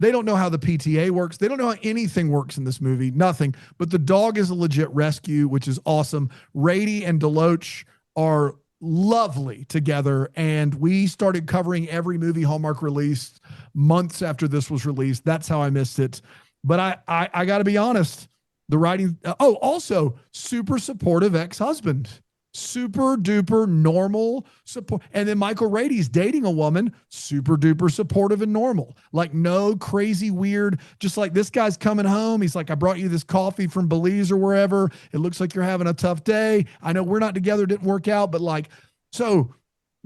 They don't know how the PTA works. They don't know how anything works in this movie. Nothing. But the dog is a legit rescue, which is awesome. Rady and Deloach are lovely together. And we started covering every movie Hallmark released months after this was released. That's how I missed it. But I got to be honest, the writing. Also super supportive ex-husband. Super duper normal support. And then Michael Rady's dating a woman, super duper supportive and normal. Like no crazy weird, just like this guy's coming home. He's like, I brought you this coffee from Belize or wherever. It looks like you're having a tough day. I know we're not together, didn't work out, but like, so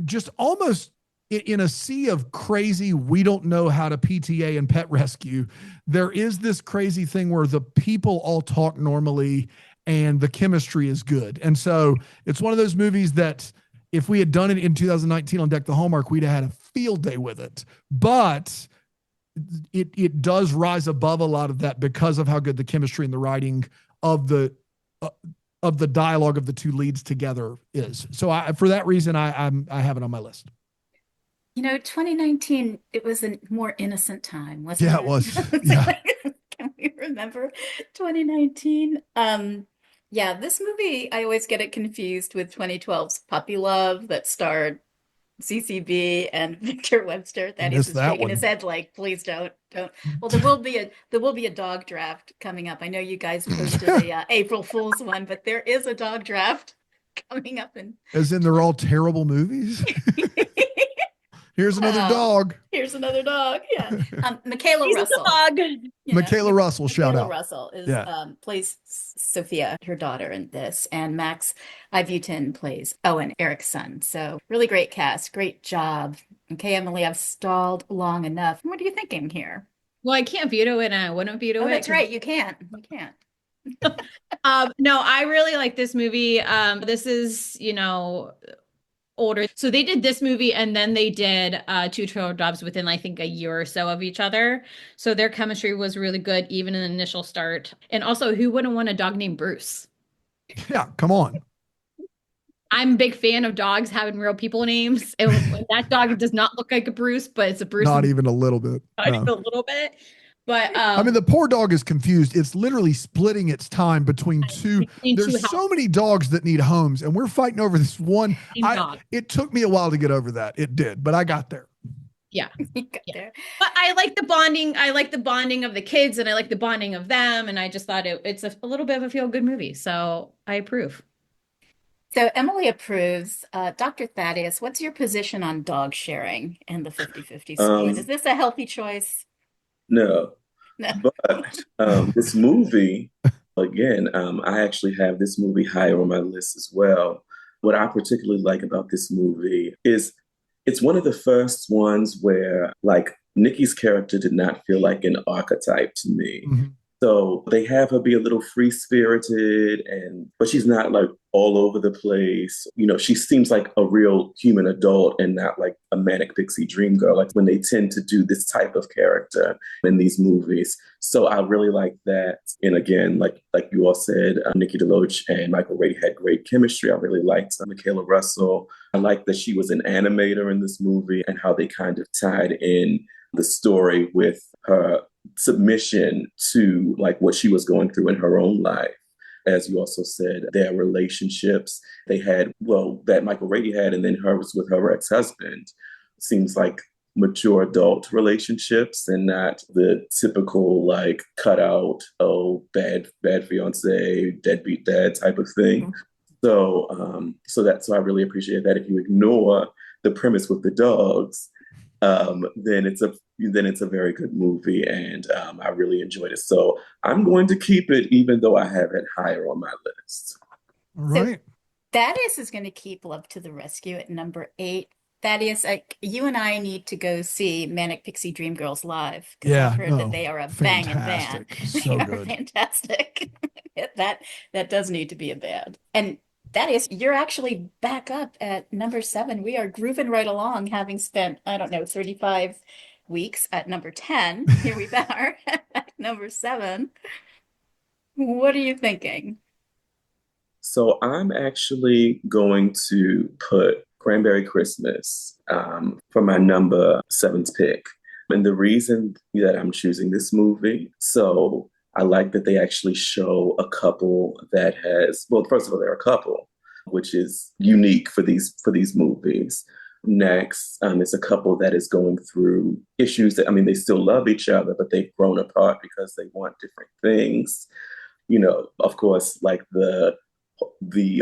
just almost in a sea of crazy, we don't know how to PTA and pet rescue. There is this crazy thing where the people all talk normally and the chemistry is good. And so it's one of those movies that if we had done it in 2019 on Deck the Hallmark, we'd have had a field day with it. But it does rise above a lot of that because of how good the chemistry and the writing of the dialogue of the two leads together is. So for that reason, I have it on my list. 2019, it was a more innocent time, wasn't it? Yeah, it was. Yeah. Can we remember 2019? Yeah, this movie, I always get it confused with 2012's Puppy Love that starred CCB and Victor Webster. That is Missed that shaking one. his head like, please don't. Well, there will be a dog draft coming up. I know you guys posted a April Fool's one, but there is a dog draft coming up in As in they're all terrible movies? Here's another dog. Here's another dog. Yeah. Michaela He's a Russell. dog. Michaela Russell, shout Michaela out. Russell is Yeah. plays Sophia, her daughter, in this, and Max Ivutin plays Owen, Eric's son. So really great cast, great job. Okay, Emily, I've stalled long enough. What are you thinking here? Well, I can't veto it, and I wouldn't veto Oh, it. that's right. You can't. You can't. No, I really like this movie. This is, older. So they did this movie and then they did Two Turtle Doves within I think a year or so of each other. So their chemistry was really good, even in the initial start. And also, who wouldn't want a dog named Bruce? Yeah, come on. I'm a big fan of dogs having real people names. And that dog does not look like a Bruce, but it's a Bruce. Not even a little bit. Not even a little bit. But I mean, the poor dog is confused. It's literally splitting its time between two. There's so many dogs that need homes, and we're fighting over this one. It took me a while to get over that. It did, but I got there. Yeah. There. But I like the bonding. I like the bonding of the kids, and I like the bonding of them. And I just thought it's a little bit of a feel-good movie. So I approve. So Emily approves. Dr. Thaddeus, what's your position on dog sharing and the 50-50 split? Is this a healthy choice? No. No. But this movie, again, I actually have this movie higher on my list as well. What I particularly like about this movie is it's one of the first ones where, like, Nikki's character did not feel like an archetype to me. Mm-hmm. So they have her be a little free-spirited, but she's not like all over the place. She seems like a real human adult and not like a manic pixie dream girl, like when they tend to do this type of character in these movies. So I really like that. And again, like you all said, Nikki Deloach and Michael Rady had great chemistry. I really liked Michaela Russell. I liked that she was an animator in this movie and how they kind of tied in the story with her submission to like what she was going through in her own life. As you also said, their relationships they had, that Michael Rady had, and then hers with her ex-husband seems like mature adult relationships and not the typical like cutout, bad fiance, deadbeat dad type of thing. Mm-hmm. So I really appreciate that. If you ignore the premise with the dogs, then it's a very good movie, and I really enjoyed it. So I'm going to keep it, even though I have it higher on my list. All right. So Thaddeus is going to keep Love to the Rescue at number 8. Thaddeus, you and I need to go see Manic Pixie Dream Girls live. Yeah, I've heard that they are a banging band. So good. Fantastic. That does need to be a band. And Thaddeus, you're actually back up at number 7. We are grooving right along, having spent, 35 weeks at number 10. Here we are at number 7. What are you thinking? So I'm actually going to put Cranberry Christmas for my number 7th pick. And the reason that I'm choosing this movie, so I like that they actually show a couple that first of all, they're a couple, which is unique for these movies. Next, it's a couple that is going through issues that, they still love each other, but they've grown apart because they want different things. Of course, like the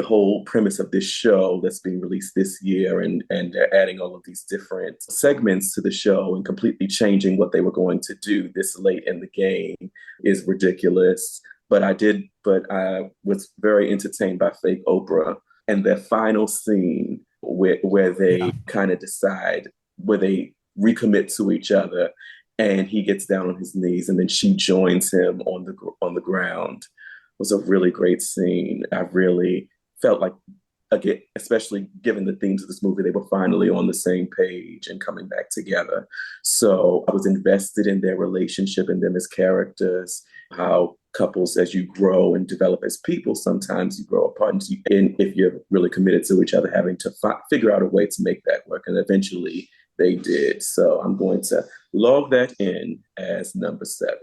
whole premise of this show that's being released this year, and they're adding all of these different segments to the show and completely changing what they were going to do this late in the game is ridiculous. But I was very entertained by Fake Oprah and their final scene where they kind of decide, where they recommit to each other, and he gets down on his knees and then she joins him on the ground. Was a really great scene. I really felt like, again, especially given the themes of this movie, they were finally on the same page and coming back together. So I was invested in their relationship and them as characters, how couples, as you grow and develop as people, sometimes you grow apart. And if you're really committed to each other, having to figure out a way to make that work. And eventually they did. So I'm going to log that in as number 7.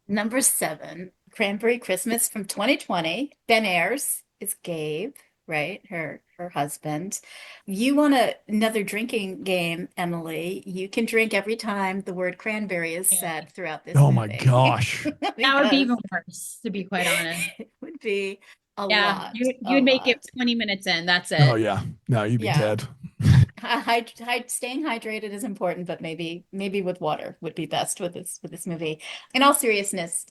Number 7. Cranberry Christmas from 2020. Ben Ayers is Gabe, right? Her husband. You want another drinking game, Emily. You can drink every time the word cranberry is said throughout this movie. My gosh. That would be even worse, to be quite honest. It would be a lot. You would make it 20 minutes in. That's it. Oh, yeah. No, you'd be dead. staying hydrated is important, but maybe with water would be best with this movie. In all seriousness,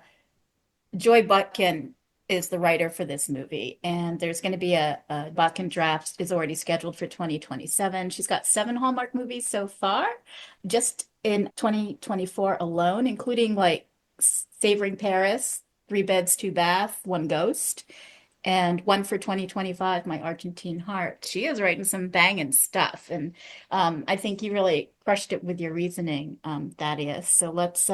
Joy Butkin is the writer for this movie, and there's going to be a Butkin draft is already scheduled for 2027. She's got 7 Hallmark movies so far, just in 2024 alone, including like Savoring Paris, 3 Beds, 2 Bath, One Ghost, and one for 2025, My Argentine Heart. She is writing some banging stuff, and I think you really crushed it with your reasoning, Thaddeus. So let's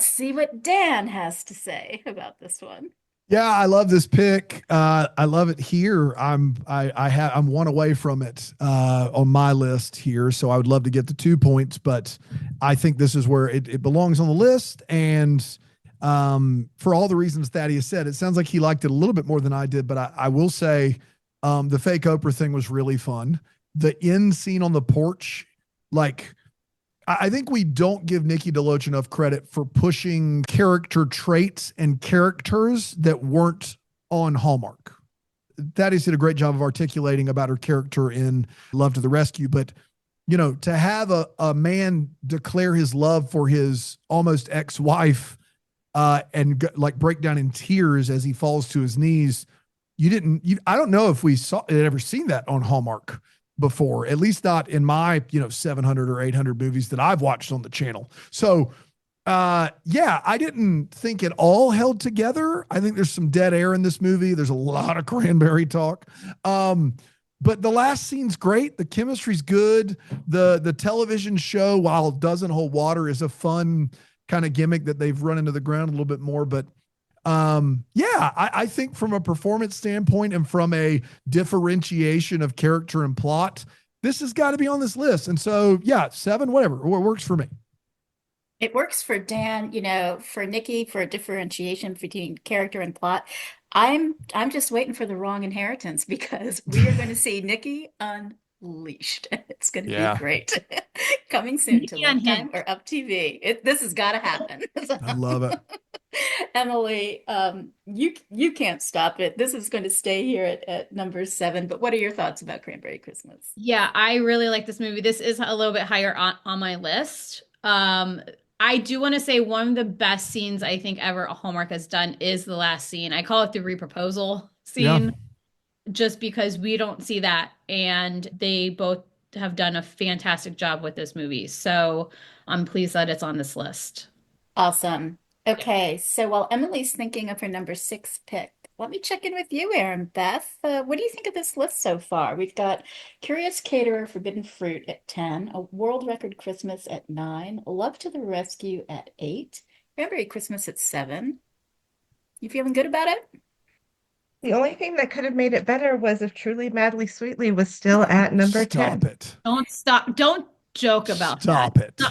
see what Dan has to say about this one. Yeah, I love this pick. I love it here. I'm one away from it on my list here, so I would love to get the 2 points, but I think this is where it belongs on the list. And for all the reasons Thaddeus said, it sounds like he liked it a little bit more than I did. But I will say, the fake Oprah thing was really fun. The end scene on the porch, like, I think we don't give Nikki Deloach enough credit for pushing character traits and characters that weren't on Hallmark. Thaddeus did a great job of articulating about her character in Love to the Rescue. But, to have a man declare his love for his almost ex-wife and break down in tears as he falls to his knees, I don't know if we had ever seen that on Hallmark before, at least not in my 700 or 800 movies that I've watched on the channel. So I didn't think it all held together. I think there's some dead air in this movie. There's a lot of cranberry talk, but the last scene's great. The chemistry's good. The television show, while it doesn't hold water, is a fun kind of gimmick that they've run into the ground a little bit more. But I think from a performance standpoint and from a differentiation of character and plot, this has got to be on this list. And so, 7, whatever, what works for me. It works for Dan, for Nikki, for a differentiation between character and plot. I'm just waiting for the wrong inheritance, because we are going to see Nikki Unleashed. It's going to be great. Coming soon to Lifetime or Up TV. This has got to happen. I love it. Emily, you can't stop it. This is going to stay here at number 7. But what are your thoughts about Cranberry Christmas? Yeah, I really like this movie. This is a little bit higher on my list. I do want to say one of the best scenes I think ever Hallmark has done is the last scene. I call it the reproposal scene, just because we don't see that. And they both have done a fantastic job with this movie. So I'm pleased that it's on this list. Awesome. Okay, so while Emily's thinking of her number 6 pick, let me check in with you, Erinbeth. What do you think of this list so far? We've got Curious Caterer, Forbidden Fruit at 10, A World Record Christmas at 9, Love to the Rescue at 8, Cranberry Christmas at 7. You feeling good about it? The only thing that could have made it better was if Truly Madly Sweetly was still at number 10. Stop it. Don't stop. Don't joke about Stop that. it.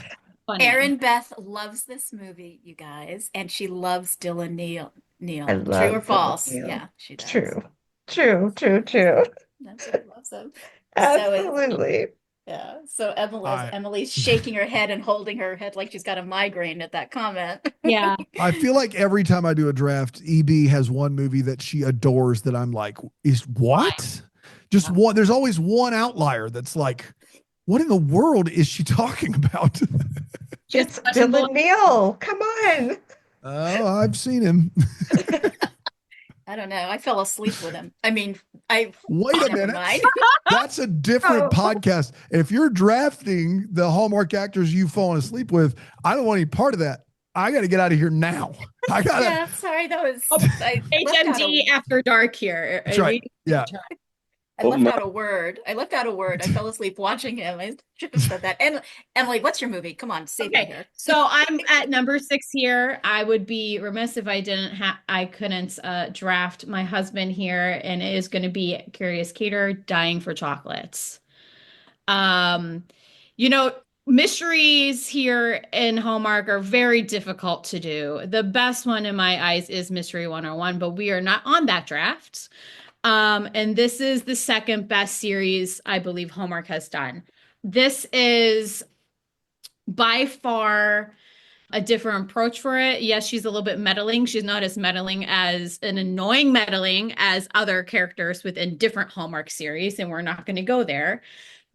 Funny. Erinbeth loves this movie, you guys, and she loves Dylan Neal. I love True or false? Neal. Yeah, she does. True. That's what loves them. Absolutely. Yeah. So Emily's shaking her head and holding her head like she's got a migraine at that comment. Yeah. I feel like every time I do a draft, EB has one movie that she adores that I'm like, is what? Just one. There's always one outlier that's like, what in the world is she talking about? It's Dylan Neal. Come on. Oh, I've seen him. I don't know. I fell asleep with him. I mean, wait a minute. That's a different podcast. If you're drafting the Hallmark actors you've fallen asleep with, I don't want any part of that. I got to get out of here now. Yeah, sorry. That was HMD After Dark here. That's right. Yeah. I left out a word. I fell asleep watching him. I should have said that. And Emily, what's your movie? Come on, save me here. So I'm at number 6 here. I would be remiss if I couldn't draft my husband here, and it is going to be Curious Caterer, Dying for Chocolates. Mysteries here in Hallmark are very difficult to do. The best one in my eyes is Mystery 101, but we are not on that draft. And this is the second best series I believe Hallmark has done. This is by far a different approach for it. Yes, she's a little bit meddling. She's not as meddling as an annoying meddling as other characters within different Hallmark series, and we're not going to go there.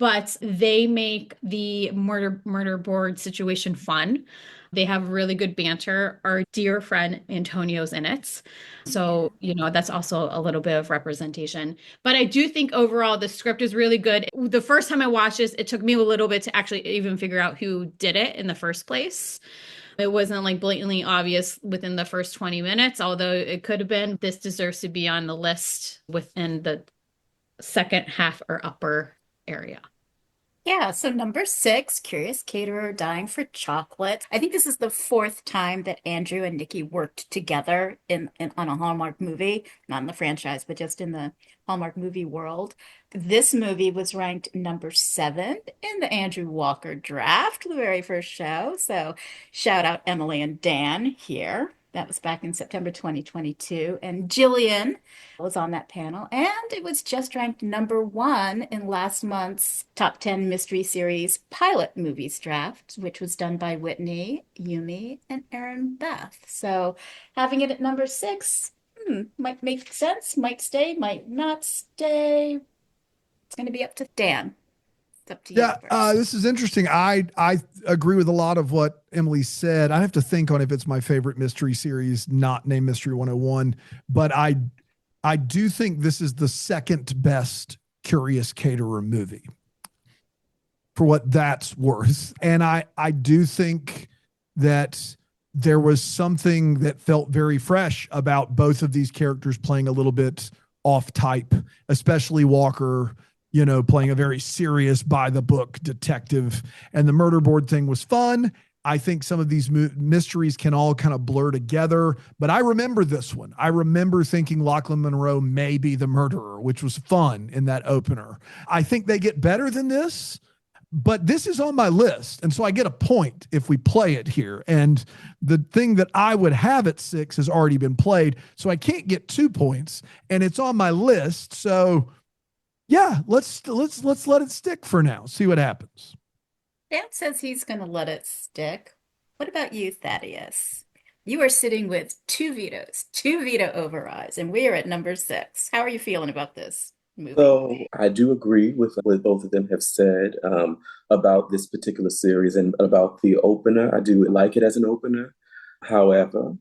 but they make the murder board situation fun. They have really good banter. Our dear friend Antonio's in it. So, that's also a little bit of representation. But I do think overall the script is really good. The first time I watched this, it took me a little bit to actually even figure out who did it in the first place. It wasn't like blatantly obvious within the first 20 minutes, although it could have been. This deserves to be on the list within the second half or upper area. Yeah, so number 6, Curious Caterer Dying for Chocolate. I think this is the 4th time that Andrew and Nikki worked together on a Hallmark movie, not in the franchise, but just in the Hallmark movie world. This movie was ranked number 7 in the Andrew Walker draft, the very first show. So shout out Emily and Dan here. That was back in September 2022. And Jillian was on that panel. And it was just ranked number 1 in last month's Top 10 Mystery Series Pilot Movies draft, which was done by Whitney, Yumi, and Erinbeth. So having it at number 6 might make sense, might stay, might not stay. It's going to be up to Dan. It's up to you Yeah, first. this is interesting. I agree with a lot of what Emily said. I have to think on if it's my favorite mystery series, not named Mystery 101, but I do think this is the second best Curious Caterer movie for what that's worth. And I do think that there was something that felt very fresh about both of these characters playing a little bit off type, especially Walker, playing a very serious by the book detective. And the murder board thing was fun. I think some of these mysteries can all kind of blur together, but I remember this one. I remember thinking Lachlan Monroe may be the murderer, which was fun in that opener. I think they get better than this, but this is on my list. And so I get a point if we play it here. And the thing that I would have at 6 has already been played. So I can't get 2 points, and it's on my list. So yeah, let's let it stick for now. See what happens. Dan says he's going to let it stick. What about you, Thaddeus? You are sitting with 2 vetoes, 2 veto overrides, and we are at number 6. How are you feeling about this movie? So I do agree with what both of them have said about this particular series and about the opener. I do like it as an opener. However,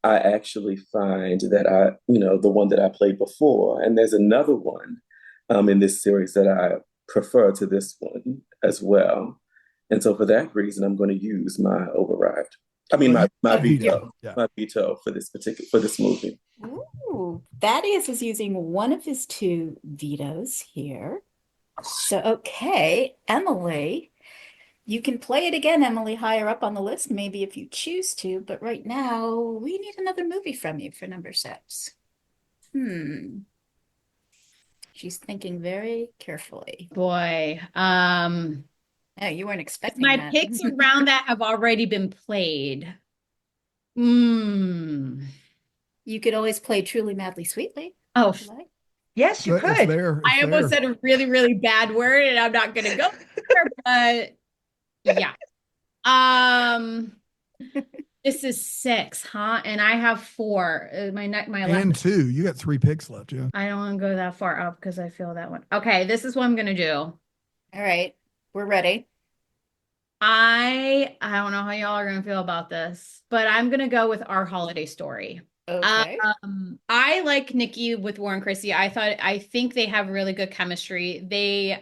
I actually find that the one that I played before, and there's another one in this series that I prefer to this one as well. And so for that reason, I'm going to use my override. I mean, my veto, Yeah. my veto for this movie. Ooh, Thaddeus is using one of his 2 vetoes here. So, okay, Emily, you can play it again, Emily, higher up on the list, maybe if you choose to, but right now we need another movie from you for number 6. She's thinking very carefully. Boy, Oh, you weren't expecting my that. picks around that have already been played. You could always play Truly Madly Sweetly. Oh, if you like. Yes, you It's could. there. I almost said a really, really bad word, and I'm not going to go there, but yeah. This is 6, huh? And I have 4. My last And 2. You got 3 picks left, yeah. I don't want to go that far up because I feel that one. Okay, this is what I'm gonna do. All right, we're ready. I don't know how y'all are gonna feel about this, but I'm gonna go with Our Holiday Story. Okay. I like Nikki with Warren Christie. I think they have really good chemistry.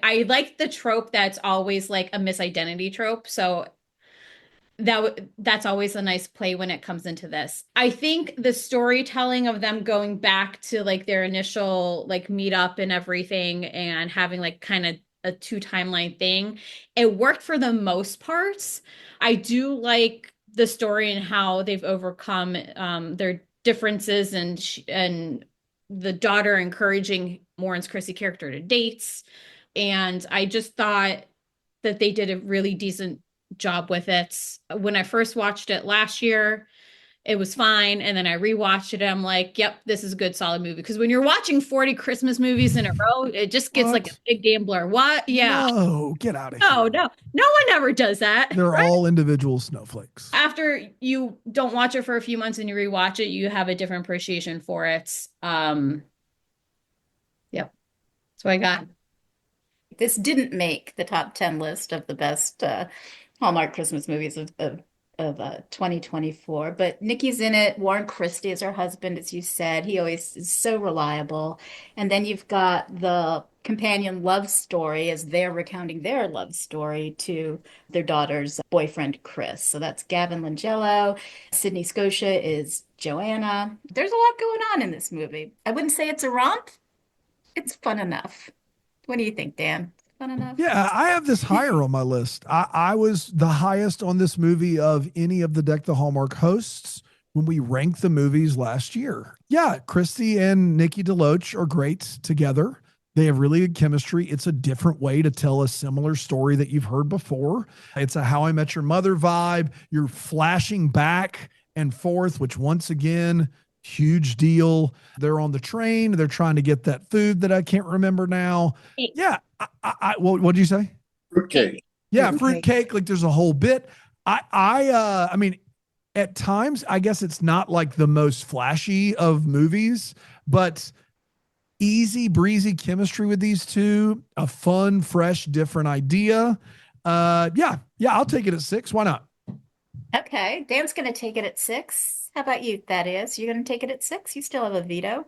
I like the trope that's always like a misidentity trope. So that's always a nice play when it comes into this. I think the storytelling of them going back to like their initial like meetup and everything and having like kind of a 2 timeline thing, it worked for the most parts. I do like the story and how they've overcome their differences and the daughter encouraging Warren's Chrissy character to dates. And I just thought that they did a really decent job with it. When I first watched it last year, it was fine. And then I rewatched it. And I'm like, yep, this is a good, solid movie. Because when you're watching 40 Christmas movies in a row, it just gets like a big gambler. What? Yeah. No, get out of No, here. no one ever does that. They're right? all individual snowflakes. After you don't watch it for a few months and you rewatch it, you have a different appreciation for it. Yep. That's what I got. This didn't make the top 10 list of the best Hallmark Christmas movies of 2024, but Nikki's in it. Warren Christie is her husband, as you said. He always is so reliable. And then you've got the companion love story as they're recounting their love story to their daughter's boyfriend, Chris. So that's Gavin Langello. Sydney Scotia is Joanna. There's a lot going on in this movie. I wouldn't say it's a romp. It's fun enough. What do you think, Dan? Fun enough? Yeah, I have this higher on my list. I was the highest on this movie of any of the Deck the Hallmark hosts when we ranked the movies last year. Yeah, Christy and Nikki Deloach are great together. They have really good chemistry. It's a different way to tell a similar story that you've heard before. It's a How I Met Your Mother vibe. You're flashing back and forth, which once again, huge deal. They're on the train. They're trying to get that food that I can't remember now. Yeah. What'd you say? Fruitcake. Yeah, Fruitcake. fruitcake. Like there's a whole bit. I mean, at times, I guess it's not like the most flashy of movies, but easy breezy chemistry with these two, a fun, fresh, different idea. Yeah, I'll take it at 6. Why not? Okay, Dan's going to take it at 6. How about you, Thaddeus? You're going to take it at 6? You still have a veto?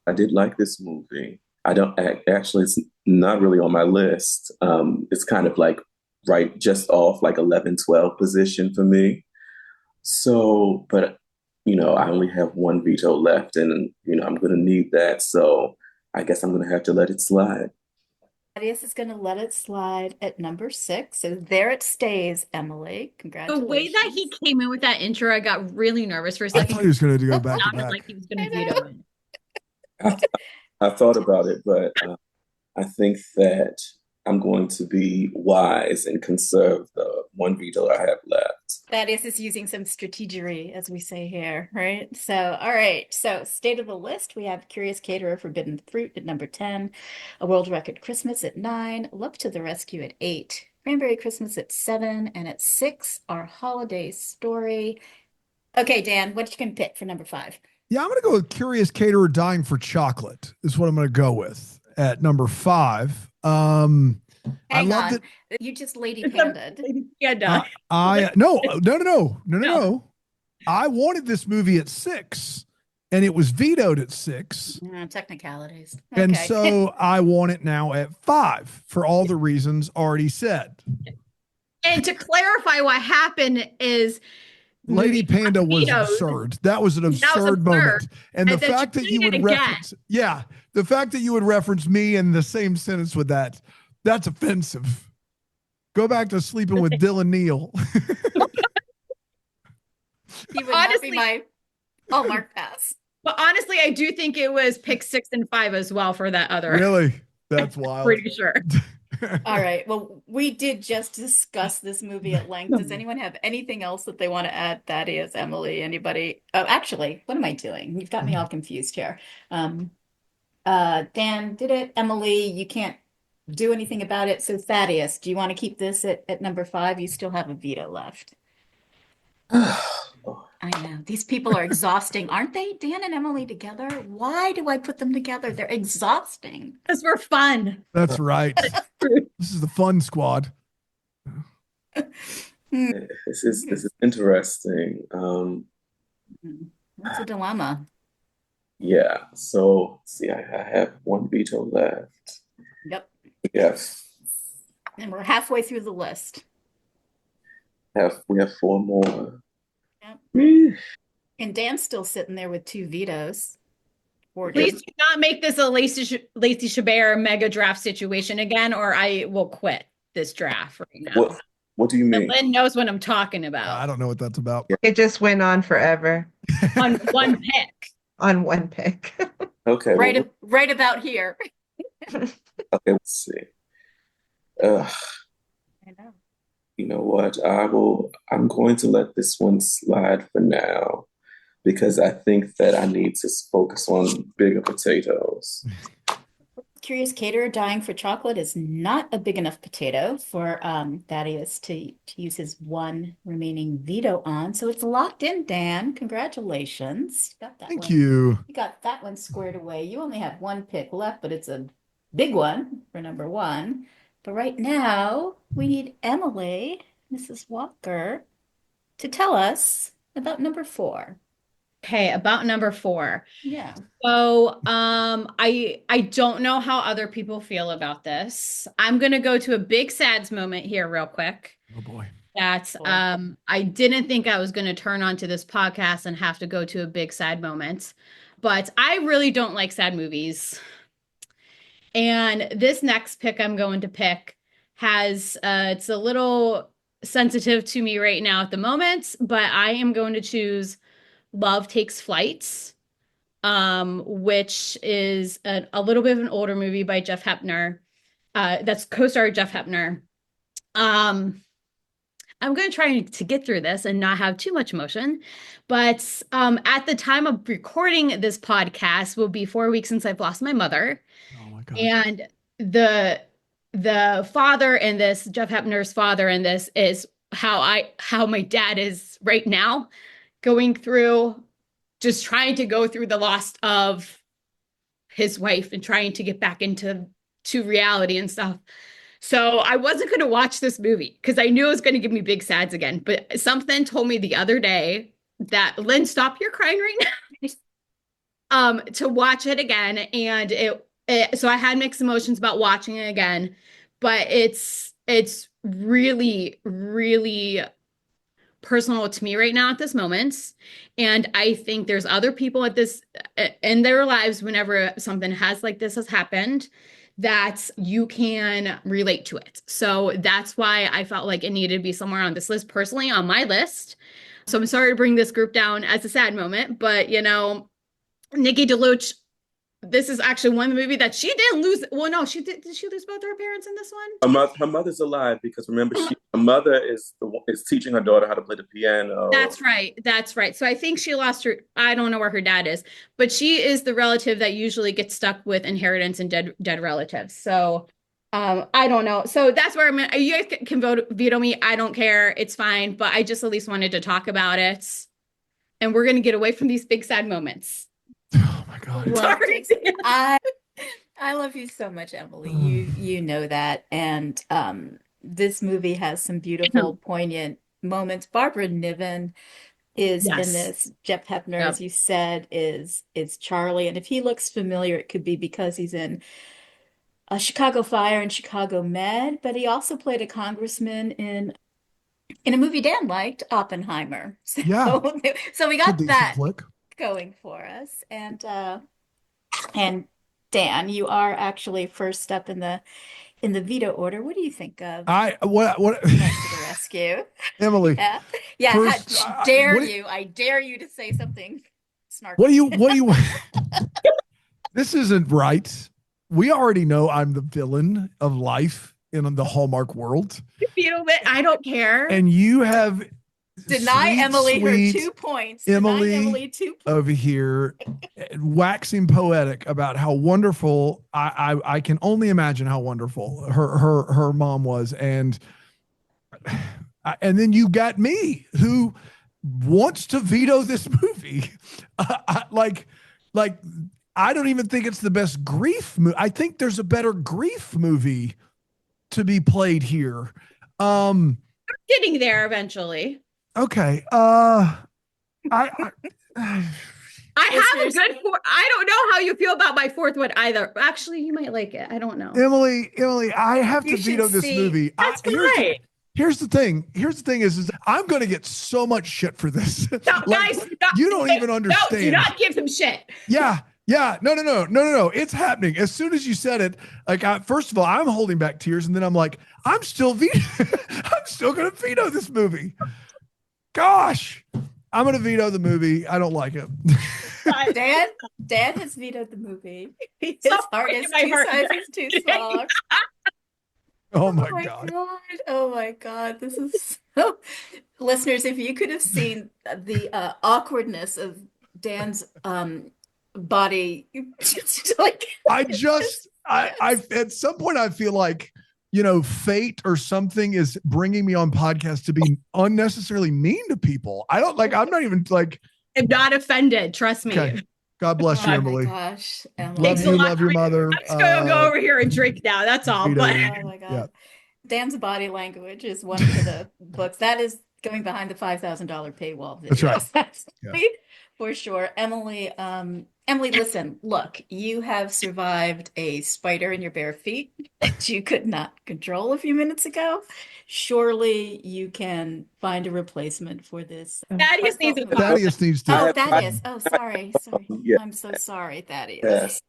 I did like this movie. I don't actually, it's not really on my list. It's kind of like right just off like 11, 12 position for me. So, but I only have one veto left, and I'm going to need that. So I guess I'm going to have to let it slide. Thaddeus is going to let it slide at number 6. So there it stays, Emily. The way that he Congratulations. came in with that intro, I got really nervous for a I second. thought he was going to go back to Sounded back. like he was going to I veto know. it. I, I thought about it, but I think that I'm going to be wise and conserve the one veto I have left. Thaddeus is using some strategery, as we say here, right? So, all right. So, state of the list, we have Curious Caterer, Forbidden Fruit at number 10, A World Record Christmas at 9, Love to the Rescue at 8, Cranberry Christmas at 7, and at 6, Our Holiday Story. Okay, Dan, what you can pick for number 5? Yeah, I'm going to go with Curious Caterer Dying for Chocolate is what I'm going to go with at number 5. I Hang love on. that. You just lady pandaed. Yeah, duh. No. I wanted this movie at 6 and it was vetoed at 6. Technicalities. And Okay. so I want it now at 5 for all the reasons already said. And to clarify what happened is Lady movie Panda was vetoed. absurd. That was an That was absurd moment. And the And then fact that you doing would it again. reference, the fact that you would reference me in the same sentence with that's offensive. Go back to sleeping with Dylan Neal. He would not be my Hallmark pass. But honestly, I do think it was pick 6 and 5 as well for that other. Really? That's wild. Pretty sure. All right. Well, we did just discuss this movie at length. Does anyone have anything else that they want to add? Thaddeus, Emily, anybody? Oh, actually, what am I doing? You've got me all confused here. Dan did it. Emily, you can't do anything about it. So Thaddeus, do you want to keep this at number 5? You still have a veto left. I know. These people are exhausting, aren't they? Dan and Emily together? Why do I put them together? They're exhausting. Because we're fun. That's right. This is the fun squad. This is interesting. That's a dilemma. Yeah. So see, I have one veto left. Yep. Yes. And we're halfway through the list. We have 4 more. Yep. And Dan's still sitting there with 2 vetoes. Please do not make this a Lacey Chabert mega draft situation again, or I will quit this draft right now. What do you mean? Lynn knows what I'm talking about. I don't know what that's about. It just went on forever On one pick. on one pick. Okay. Right about here. Okay, let's see. I know. You know what? I'm going to let this one slide for now because I think that I need to focus on bigger potatoes. Curious Caterer Dying for Chocolate is not a big enough potato for Thaddeus to use his one remaining veto on. So it's locked in, Dan. Congratulations. You got that Thank one. you. You got that one squared away. You only have one pick left, but it's a big one for number one. But right now, we need Emily, Mrs. Walker, to tell us about number four. Okay, about number four. Yeah. So, I don't know how other people feel about this. I'm gonna go to a big sads moment here real quick. Oh boy. That I didn't think I was gonna turn onto this podcast and have to go to a big sad moment, but I really don't like sad movies. And this next pick I'm going to pick has it's a little sensitive to me right now at the moment, but I am going to choose Love Takes Flight, which is a little bit of an older movie by Jeff Hepner. That's co-star Jeff Hepner. I'm going to try to get through this and not have too much emotion. But at the time of recording this podcast, will be 4 weeks since I've lost my mother. Oh my God. And the father in this, Jeff Hepner's father in this, is how my dad is right now, going through, just trying to go through the loss of his wife and trying to get back into reality and stuff. So I wasn't going to watch this movie because I knew it was going to give me big sads again. But something told me the other day that, Lynn, stop your crying right now, to watch it again. And so I had mixed emotions about watching it again, but it's really, really personal to me right now at this moment. And I think there's other people at this in their lives, whenever something like this has happened, that you can relate to it. So that's why I felt like it needed to be somewhere on this list, personally on my list. So I'm sorry to bring this group down as a sad moment, but Nikki Deloach, this is actually one movie that she didn't lose. Well, no, she did. Did she lose both her parents in this one? Her mother's alive because remember, her mother is teaching her daughter how to play the piano. That's right. That's right. So I think she lost her. I don't know where her dad is, but she is the relative that usually gets stuck with inheritance and dead relatives. So I don't know. So that's where you guys can veto me. I don't care. It's fine. But I just at least wanted to talk about it. And we're going to get away from these big sad moments. Oh my God. Sorry. I love you so much, Emily. You know that. And this movie has some beautiful, poignant moments. Barbara Niven is in this. Jeff Hepner, as you said, is Charlie. And if he looks familiar, it could be because he's in a Chicago Fire and Chicago Med, but he also played a congressman in a movie Dan liked, Oppenheimer. So, Yeah. So we got that flick going for us. And Dan, you are actually first up in the veto order. What do you think of what Knife to the Rescue? Emily? Yeah. First, I dare you to say something snarky. What do you This isn't right. We already know I'm the villain of life in the Hallmark world. I don't care. And you have Deny Emily her 2 points. Emily, Deny Emily 2 points. Over here waxing poetic about how wonderful I can only imagine how wonderful her mom was. And then you got me who wants to veto this movie. I don't even think it's the best grief movie. I think there's a better grief movie to be played here. Getting there eventually. Okay. I have a good I don't know how you feel about my fourth one either. Actually, you might like it. I don't know. Emily, I have to veto this movie. That's great. Here's the thing is I'm going to get so much shit for this. No, guys, you don't even understand. No, do not give them shit. Yeah. No. It's happening. As soon as you said it, first of all, I'm holding back tears, and then I'm like, I'm still going to veto this movie. Gosh, I'm going to veto the movie. I don't like it. Dan has vetoed the movie. His heart is too small. Oh my God. Oh my God. This is so... Listeners, if you could have seen the awkwardness of Dan's body, I at some point I feel like, fate or something is bringing me on podcasts to be unnecessarily mean to people. I'm not even like... I'm not offended. Trust me. Okay. God bless you, Oh my Emily. gosh, Love Takes a Emily. you, lot love for your me. mother. I'm just gonna go over here and drink now. That's all. But Vetoing. Oh my Yeah. God. Dan's body language is one for the books. That is going behind the $5,000 paywall That's right. videos. Absolutely, for sure. Emily, listen, look, you have survived a spider in your bare feet that you could not control a few minutes ago. Surely you can find a replacement for this. Thaddeus needs a heartfelt movie. Thaddeus needs to. I Oh, have, Thaddeus. Oh, sorry. yeah, I'm so sorry, Thaddeus. yes.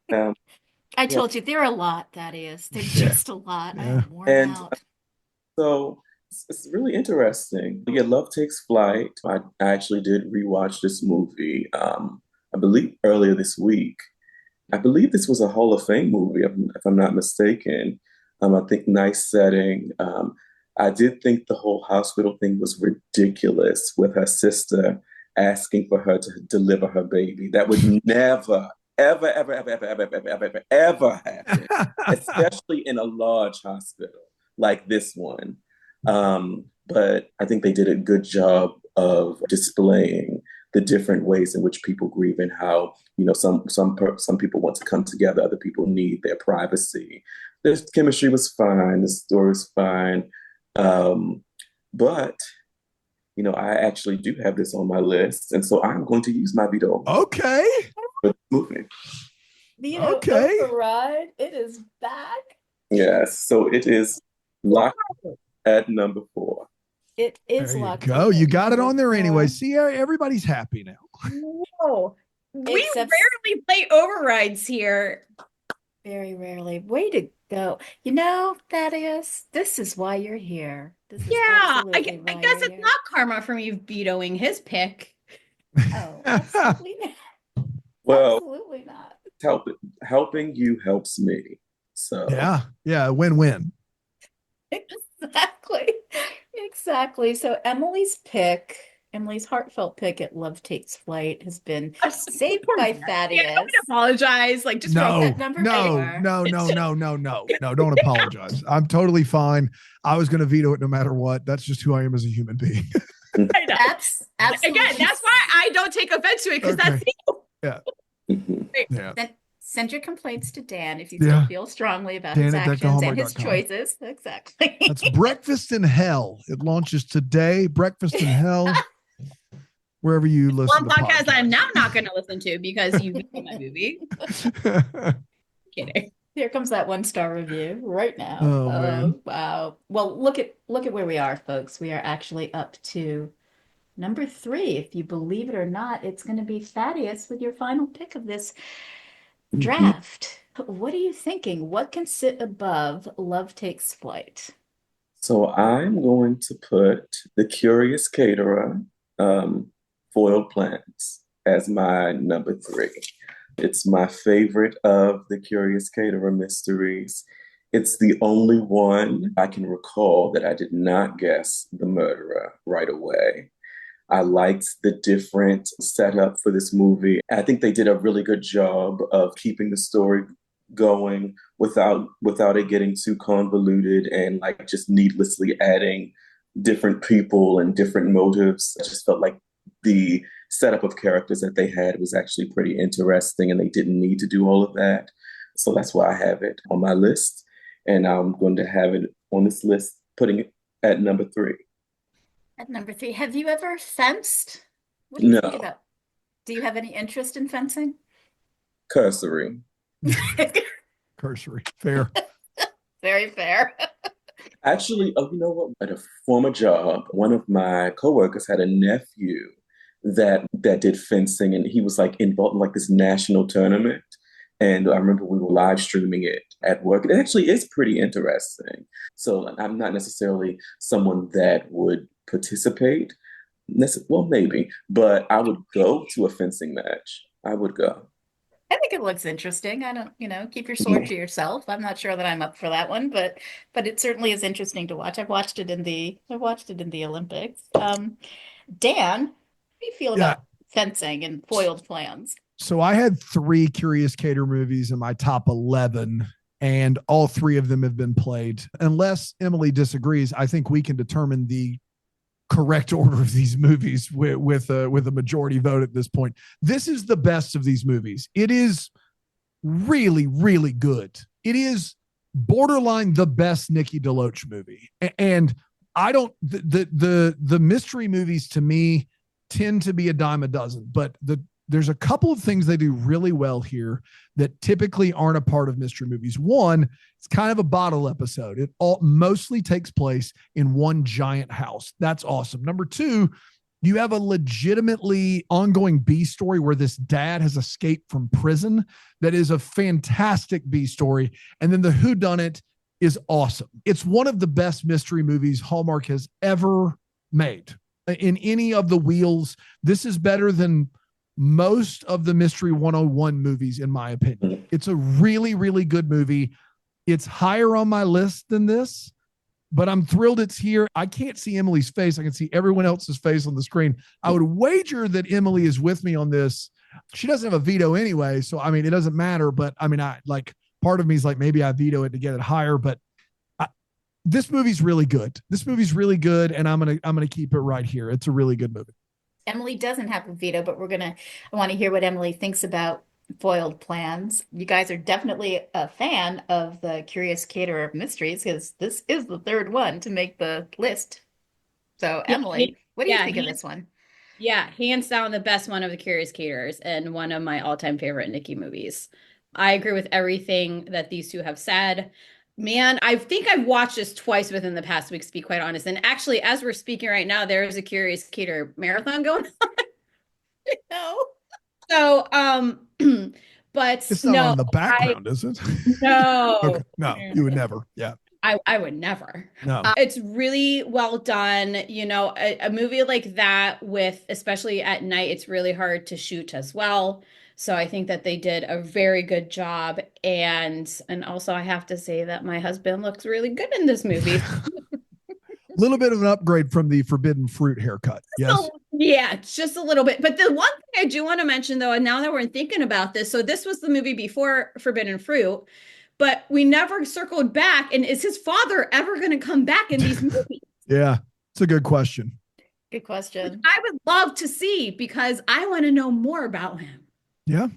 I Yeah, told you, they're a lot, Thaddeus. They're yeah. just a lot. I Yeah. am worn And out. so it's really interesting. Yeah, Love Takes Flight. I actually did rewatch this movie, I believe earlier this week. I believe this was a Hall of Fame movie, if I'm not mistaken. I think nice setting. I did think the whole hospital thing was ridiculous with her sister asking for her to deliver her baby. That would never, ever, ever, ever, ever, ever, ever, ever, ever, ever happen, especially in a large hospital like this one. But I think they did a good job of displaying the different ways in which people grieve and how some people want to come together, other people need their privacy. The chemistry was fine, the story was fine, but I actually do have this on my list, and so I'm going to use my veto Okay. for this movie. Okay. Override, it is back. Yes, so it is locked at number 4. It is There you locked go. in You at got it number on there anyway. 4. See, everybody's happy now. no, we Except rarely play overrides here. very rarely. Way to go. Thaddeus, this is why you're here. This is Yeah, I absolutely why guess you're it's here. not karma for me vetoing his pick. Oh, absolutely not. Well, Absolutely not. helping you helps me. So Yeah. Win-win. Exactly. So Emily's heartfelt pick at Love Takes Flight has been saved by Yeah, Thaddeus. I would apologize. Like, just No, at number no, 4. no, don't apologize. I'm totally fine. I was going to veto it no matter what. That's just who I am as a human being. I know. Absolutely. Again, that's why I don't take offense to it, because Okay. that's you. Yeah. mhm. Yeah. Send your complaints to Dan if you Yeah. still feel strongly about Dan his at actions and his deckthehallmark.com. choices. Exactly. That's Breakfast in Hell. It launches today. Breakfast in Hell. Wherever you listen One to podcast I'm podcasts. now not going to listen to because you vetoed my movie. Kidding. Here comes that 1-star review right now. Oh, man. Wow. Well, look at where we are, folks. We are actually up to number 3. If you believe it or not, it's going to be Thaddeus with your final pick of this draft. What are you thinking? What can sit above Love Takes Flight? So I'm going to put The Curious Caterer, Foiled Plans, as my number 3. It's my favorite of the Curious Caterer mysteries. It's the only one I can recall that I did not guess the murderer right away. I liked the different setup for this movie. I think they did a really good job of keeping the story going without it getting too convoluted and like just needlessly adding different people and different motives. I just felt like the setup of characters that they had was actually pretty interesting and they didn't need to do all of that. So that's why I have it on my list. And I'm going to have it on this list, putting it at number 3. At number 3, have you ever fenced? What do you think No, about? Do you have any interest in fencing? cursory. Cursory. Fair. Very fair. Actually, you know what? At a former job, one of my coworkers had a nephew that did fencing, and he was like involved in like this national tournament. And I remember we were live streaming it at work. It actually is pretty interesting. So I'm not necessarily someone that would participate. Well, maybe, but I would go to a fencing match. I would go. I think it looks interesting. I don't, keep your sword to yourself. I'm not sure that I'm up for that one, but it certainly is interesting to watch. I watched it in the Olympics. Dan, how do you feel Yeah. about fencing and foiled plans? So I had 3 Curious Cater movies in my top 11, and all 3 of them have been played. Unless Emily disagrees, I think we can determine the correct order of these movies with a majority vote at this point. This is the best of these movies. It is really, really good. It is borderline the best Nikki Deloach movie. And I don't the mystery movies to me tend to be a dime a dozen, but there's a couple of things they do really well here that typically aren't a part of mystery movies. One, it's kind of a bottle episode. It all mostly takes place in one giant house. That's awesome. Number two, you have a legitimately ongoing B story where this dad has escaped from prison. That is a fantastic B story. And then the whodunit is awesome. It's one of the best mystery movies Hallmark has ever made. In any of the wheels, this is better than most of the Mystery 101 movies, in my opinion. It's a really, really good movie. It's higher on my list than this, but I'm thrilled it's here. I can't see Emily's face. I can see everyone else's face on the screen. I would wager that Emily is with me on this. She doesn't have a veto anyway, so I mean, it doesn't matter. But I mean, part of me is like, maybe I veto it to get it higher. But this movie's really good. This movie's really good, and I'm gonna keep it right here. It's a really good movie. Emily doesn't have a veto, but I want to hear what Emily thinks about foiled plans. You guys are definitely a fan of the Curious Caterer of Mysteries because this is the third one to make the list. So, Emily, what do you think of this one? Yeah, hands down the best one of the Curious Caterers and one of my all-time favorite Nikki movies. I agree with everything that these two have said. Man, I think I've watched this twice within the past weeks, to be quite honest. And actually, as we're speaking right now, there is a Curious Caterer marathon going on. No. So, but it's not on the background, is it? No. Okay. No, you would never. Yeah. I would never. No. It's really well done. You know, a movie like that especially at night, it's really hard to shoot as well. So I think that they did a very good job. And also I have to say that my husband looks really good in this movie. A little bit of an upgrade from the forbidden fruit haircut. Yes. So, yeah, just a little bit. But the one thing I do want to mention, though, and now that we're thinking about this, so this was the movie before Forbidden Fruit, but we never circled back. And is his father ever going to come back in these movies? Yeah, it's a good question. Good question. Which I would love to see because I want to know more about him. Yeah.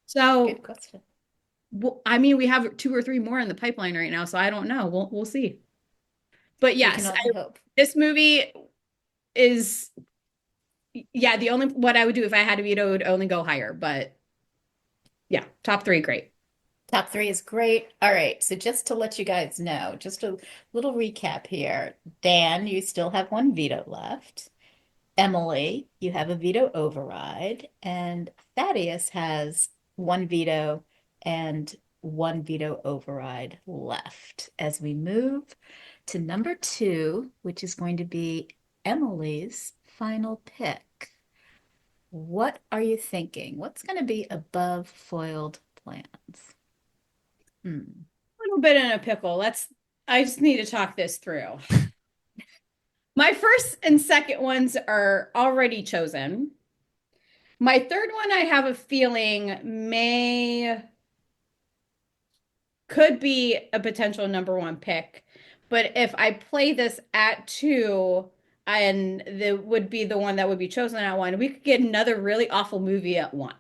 So, good question. Well, I mean, we have 2 or 3 more in the pipeline right now, so I don't know. We'll see. But yes, this movie is, yeah, what I would do if I had a veto would only go higher. But yeah, top 3, great. Top 3 is great. All right. So just to let you guys know, just a little recap here. Dan, you still have 1 veto left. Emily, you have a veto override. And Thaddeaus has 1 veto and 1 veto override left. As we move to number 2, which is going to be Emily's final pick. What are you thinking? What's going to be above foiled plans? A little bit in a pickle. I just need to talk this through. My first and second ones are already chosen. My third one, I have a feeling could be a potential number 1 pick. But if I play this at 2, and it would be the one that would be chosen at 1, we could get another really awful movie at 1.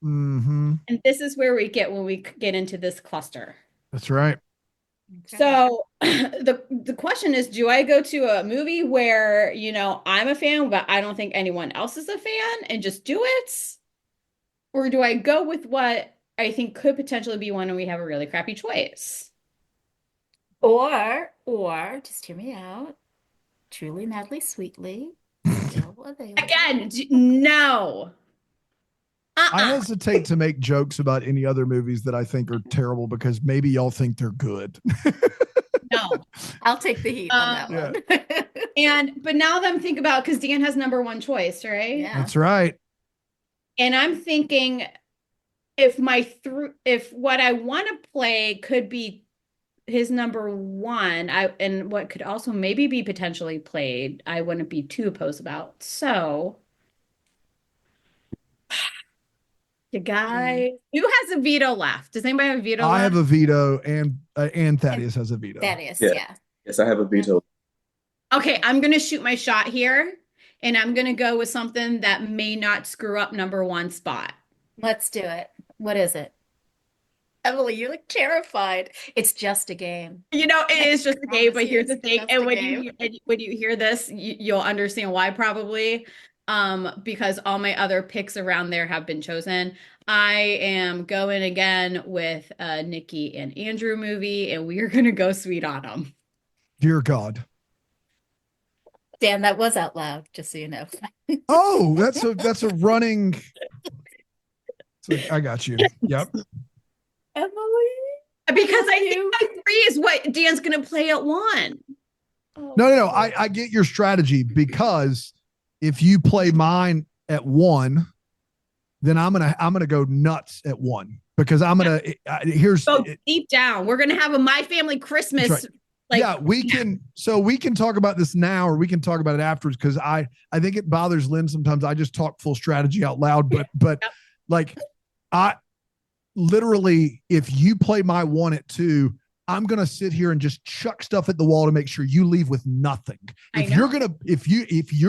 Mm-hmm. And this is where we get when we get into this cluster. That's right. Okay. So the question is, do I go to a movie where, you know, I'm a fan, but I don't think anyone else is a fan and just do it? Or do I go with what I think could potentially be one and we have a really crappy choice? Or just hear me out. Truly, Madly, Sweetly. Still available. Again, no. I hesitate to make jokes about any other movies that I think are terrible because maybe y'all think they're good. No. I'll take the heat on that one. But now that I'm thinking about, because Dan has number 1 choice, right? Yeah. That's right. And I'm thinking if what I want to play could be his number 1, and what could also maybe be potentially played, I wouldn't be too opposed about. So the guy who has a veto left. Does anybody have a veto left? I have a veto, and Thaddeaus has a veto. Thaddeaus, Yeah. yeah. Yes, I have a veto. Okay, I'm gonna shoot my shot here, and I'm gonna go with something that may not screw up number one spot. Let's do it. What is it? Emily, you look terrified. It's just a game. You know, it I is just a game, promise but you, here's the it's thing. just And a game. when you hear this, you'll understand why probably. Because all my other picks around there have been chosen. I am going again with a Nikki and Andrew movie, and we are gonna go Sweet Autumn. Dear God. Dan, that was out loud, just so you know. Oh, that's a running. I got you. Yep. Emily. Because I you. think my three is what Dan's gonna play at one. Oh, No. I get your strategy, because if you play mine at one, then I'm gonna go nuts at one, because I'm gonna here's Go deep down. We're gonna have a My Family Christmas. right. Like, yeah, we can talk about this now, or we can talk about it afterwards, because I think it bothers Lynn sometimes. I just talk full strategy out loud, but Yep. like I literally, if you play my one at two, I'm gonna sit here and just chuck stuff at the wall to make sure you leave with nothing. If you're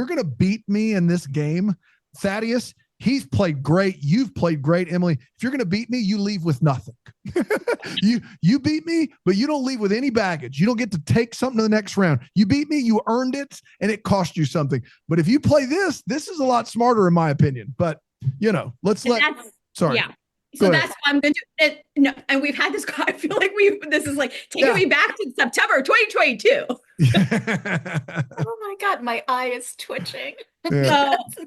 gonna beat me in this game, Thaddeus, he's played great. You've played great, Emily. If you're gonna beat me, you leave with nothing. you beat me, but you don't leave with any baggage. You don't get to take something to the next round. You beat me, you earned it, and it cost you something. But if you play this is a lot smarter in my opinion. But sorry. Yeah. So that's why I'm going to do it. No, and we've had this. I feel like this is like taking me back to September 2022. Oh my God, my eye is twitching. Yeah. So,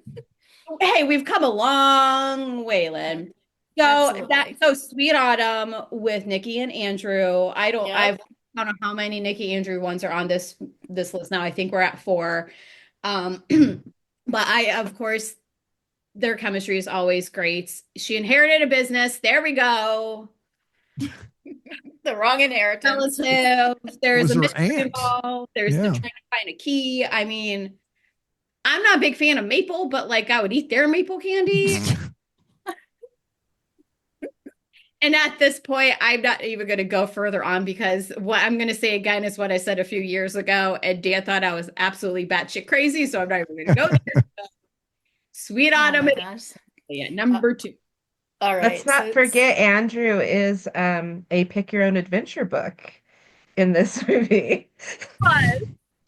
hey, we've come a long way, Lynn. So Absolutely. that's Sweet Autumn with Nikki and Andrew. I don't know how many Nikki Andrew ones are on this list now. I think we're at 4. But of course, their chemistry is always great. She inherited a business. There we go. The wrong inheritance. Relatives. There's Was a her mystery aunt. involved. There's Yeah. the trying to find a key. I mean, I'm not a big fan of maple, but like I would eat their maple candy. And at this point, I'm not even going to go further on, because what I'm going to say again is what I said a few years ago. And Dan thought I was absolutely batshit crazy. So I'm not even going to go there. Sweet Autumn at number 2. All right. Let's not forget Andrew is a pick your own adventure book in this movie.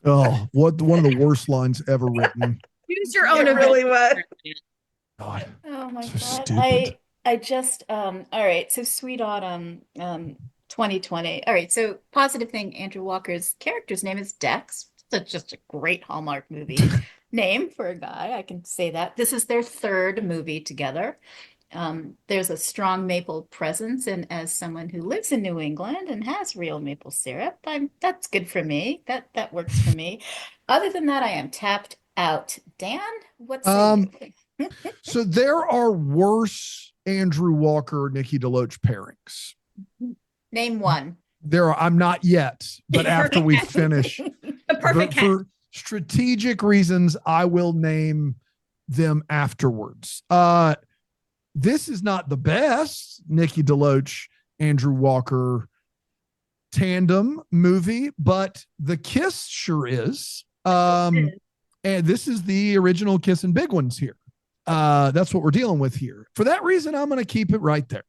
Oh, what one of the worst lines ever written. Choose your own It really was. God, Oh my so God. stupid. I just all right, so Sweet Autumn 2020. All right, so positive thing, Andrew Walker's character's name is Dex. It's just a great Hallmark movie name for a guy. I can say that. This is their 3rd movie together. There's a strong maple presence, and as someone who lives in New England and has real maple syrup, that's good for me. That works for me. Other than that, I am tapped out. Dan, what say you? So there are worse Andrew Walker, Nikki Deloach pairings. Name one. I'm not yet, but after we finish, The perfect for strategic reasons, I will name them afterwards. This is not the best Nikki Deloach, Andrew Walker tandem movie, but The Kiss sure is. And this is the original Kiss and Big Ones here. That's what we're dealing with here. For that reason, I'm going to keep it right there.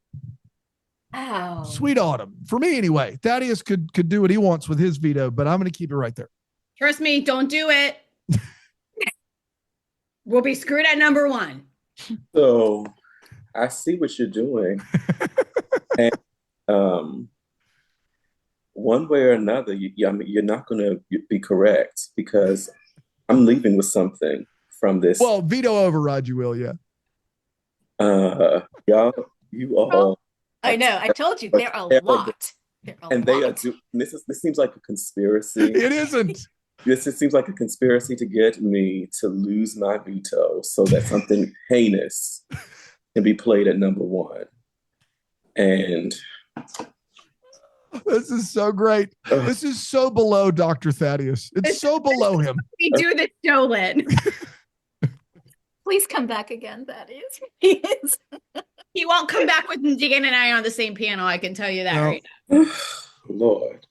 Wow. Sweet Autumn. For me, anyway. Thaddeus could do what he wants with his veto, but I'm going to keep it right there. Trust me, don't do it. We'll be screwed at number 1. So I see what you're doing. And one way or another, you're not going to be correct, because I'm leaving with something from this. Well, veto override, you will, yeah. You all. I know. I told you they're a lot. This seems like a conspiracy. It isn't. This seems like a conspiracy to get me to lose my veto so that something heinous can be played at number 1. And this is so great. This is so below Dr. Thaddeus. It's so below him. We do this show, Lynn. Please come back again, Thaddeus. Please. He won't come back with Dan and I on the same panel. I can tell you that right now. Lord.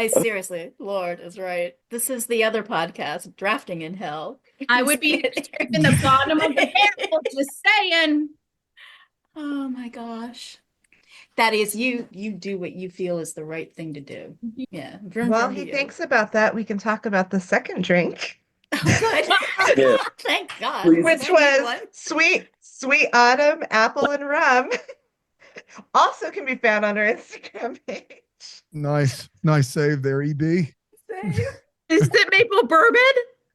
I seriously, Lord is right. This is the other podcast, Drafting in Hell. I would be in the bottom of the barrel, just saying. Oh my gosh. That is you do what you feel is the right thing to do. Yeah. Vroom, While vroom to he you. thinks about that, we can talk about the second drink, Oh, good. Yeah. Thank God. Please. which I need was one. sweet autumn apple and rum. Also can be found on our Instagram page. Nice save there, EB. Same. Is it maple bourbon?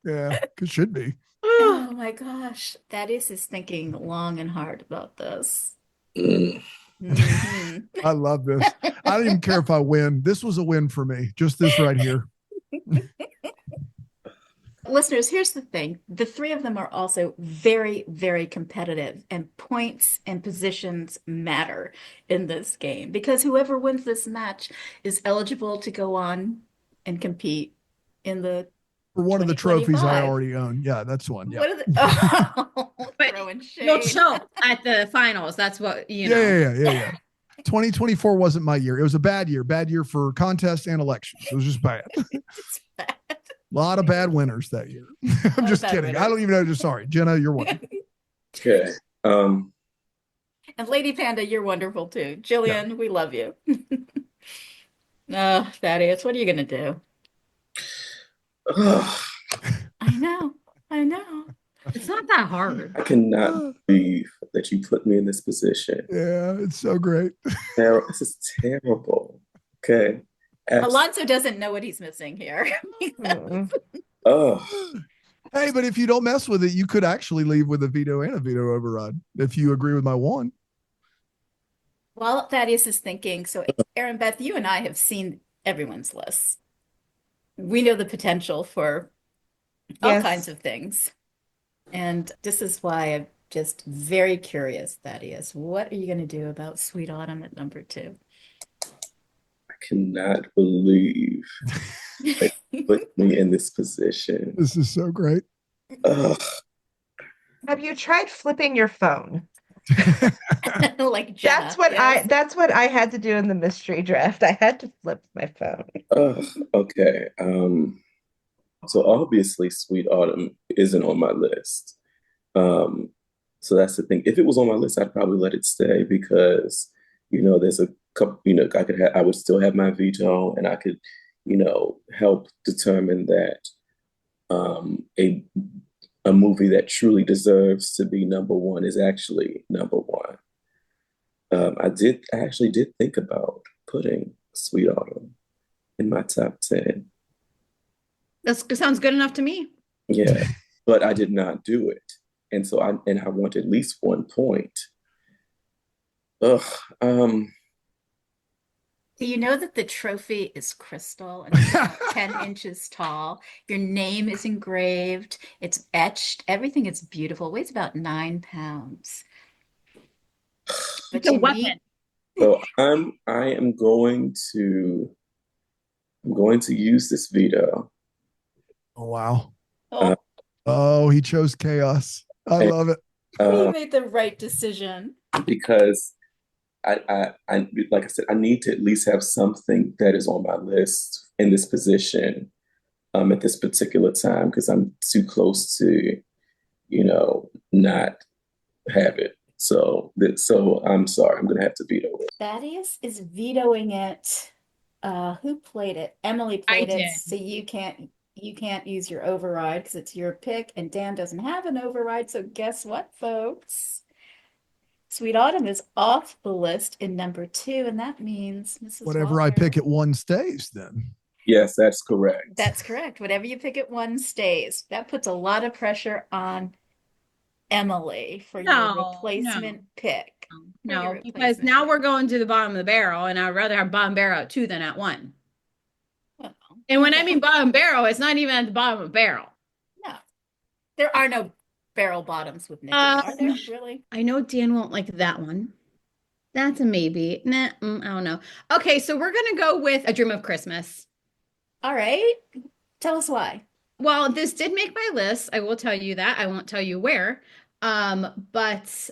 Yeah, it should be. Oh my gosh. Thaddeus is thinking long and hard about this. Mm. Mhm. I love this. I don't even care if I win. This was a win for me. Just this right here. Listeners, here's the thing. The three of them are also very, very competitive, and points and positions matter in this game because whoever wins this match is eligible to go on and compete in the For one of the trophies I 2025. already own. Yeah, that's one. Yeah. What are the oh, But throwing You'll shade. choke at the finals. That's what, you know. Yeah. 2024 wasn't my year. It was a bad year. Bad year for contests and elections. It was just bad. It's bad. A lot of bad winners that year. I'm of just bad kidding. I winners. don't even know. Just sorry. Jenna, you're one. Okay. And Lady Panda, you're wonderful too. Jillian, we love you. Oh, Thaddeus, what are you gonna do? I know. It's not that hard. I cannot believe that you put me in this position. Yeah, it's so great. This is terrible. Okay. Alonso doesn't know what he's missing here. Mm. Oh, Hey, but if you don't mess with it, you could actually leave with a veto and a veto override if you agree with my one. While Thaddeus is thinking, so Erinbeth, you and I have seen everyone's lists. We know the potential for all Yes. kinds of things. And this is why I'm just very curious, Thaddeus. What are you going to do about Sweet Autumn at number 2? I cannot believe that you put me in this position. This is so great. Ugh. Have you tried flipping your phone? Like Jenna. Yes. That's what I had to do in the mystery draft. I had to flip my phone. Okay. So obviously, Sweet Autumn isn't on my list. So that's the thing. If it was on my list, I'd probably let it stay because, there's a couple, I would still have my veto and I could, help determine that a movie that truly deserves to be number one is actually number one. I actually did think about putting Sweet Autumn in my top 10. That sounds good enough to me. Yeah, but I did not do it. And so I want at least 1 point. Ugh. Do you know that the trophy is crystal and it's about 10 inches tall? Your name is engraved, it's etched, everything is beautiful. It weighs about 9 pounds. But It's a you weapon. need So I am going to use this veto. Oh, wow. oh, Oh, he chose chaos. I Hey. love it. you made the right decision. Because I like I said, I need to at least have something that is on my list in this position at this particular time because I'm too close to, not have it. So I'm sorry, I'm gonna have to veto it. Thaddeus is vetoing it. Who played it? Emily played it, did. so you can't use your override because it's your pick, and Dan doesn't have an override. So guess what, folks? Sweet Autumn is off the list in number 2, and that means Mrs. Whatever I Walker. pick at one stays then. Yes, that's correct. That's correct. Whatever you pick at 1 stays. That puts a lot of pressure on Emily for your No, replacement pick. No, your because replacement now pick. we're going to the bottom of the barrel, and I'd rather have bottom barrel at 2 than at 1. Well, And when I mean bottom barrel, it's not even at the bottom of the barrel. no, there are no barrel bottoms with Nikki, are there? Really? I know Dan won't like that one. That's a maybe. Nah, I don't know. Okay, so we're gonna go with A Dream of Christmas. All right. Tell us why. Well, this did make my list. I will tell you that. I won't tell you where. It's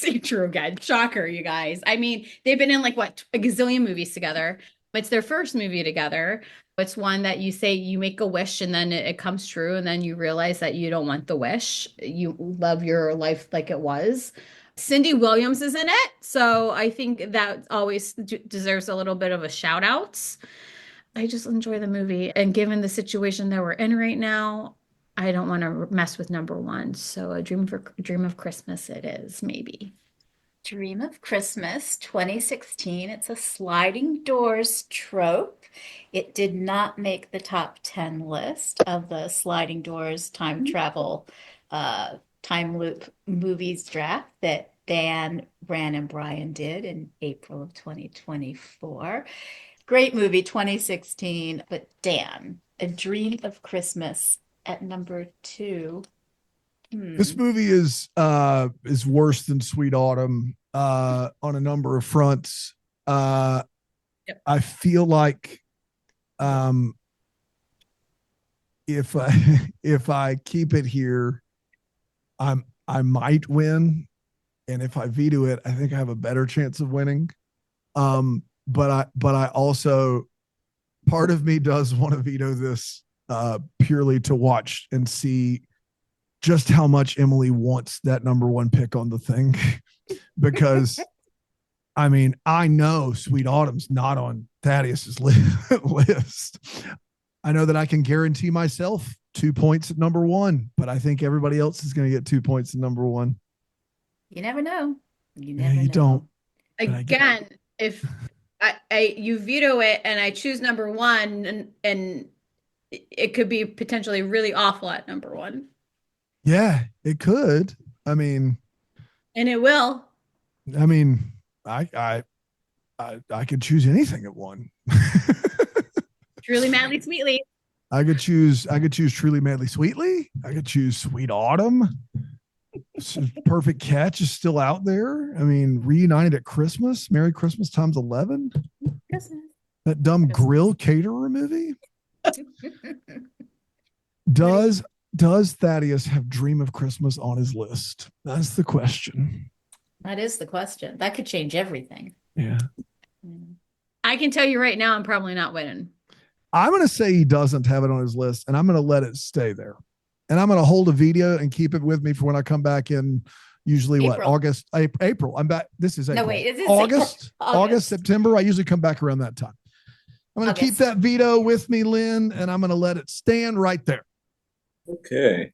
Andrew again. Shocker, you guys. I mean, they've been in like what, a gazillion movies together. It's their first movie together. It's one that you say you make a wish and then it comes true, and then you realize that you don't want the wish. You love your life like it was. Cindy Williams is in it, so I think that always deserves a little bit of a shout out. I just enjoy the movie. And given the situation that we're in right now, I don't want to mess with number one. So a dream of Christmas it is, maybe. Dream of Christmas 2016. It's a sliding doors trope. It did not make the top 10 list of the sliding doors time travel time loop movies draft that Dan, Bran, and Brian did in April of 2024. Great movie, 2016. But Dan, A Dream of Christmas at number two. This movie is worse than Sweet Autumn on a number of fronts. Yep. I feel like if I if I keep it here, I might win, and if I veto it, I think I have a better chance of winning. But I also, part of me does want to veto this purely to watch and see just how much Emily wants that number one pick on the thing. Because I mean, I know Sweet Autumn's not on Thaddeus's list. I know that I can guarantee myself 2 points at number one, but I think everybody else is going to get 2 points at number one. You never know. You Yeah, never you know. don't. Again, if you veto it and I choose number one, and it could be potentially really awful at number one. Yeah, it could. I mean, And it will. I mean, I could choose anything at one. Truly, madly, sweetly. I could choose Truly Madly Sweetly. I could choose Sweet Autumn. Perfect Catch is still out there. I mean, Reunited at Christmas, Merry Christmas times 11. Christmas. That dumb Christmas. grill caterer movie. Does Thaddeus have Dream of Christmas on his list? That's the question. That is the question. That could change everything. Yeah. I can tell you right now, I'm probably not winning. I'm going to say he doesn't have it on his list, and I'm going to let it stay there. And I'm going to hold a video and keep it with me for when I come back in, usually April. what, August, April. I'm back. This is April. No, wait, is this August, September. I usually come back around that time. I'm going to keep that veto with me, Lynn, and I'm going to let it stand right there. Okay.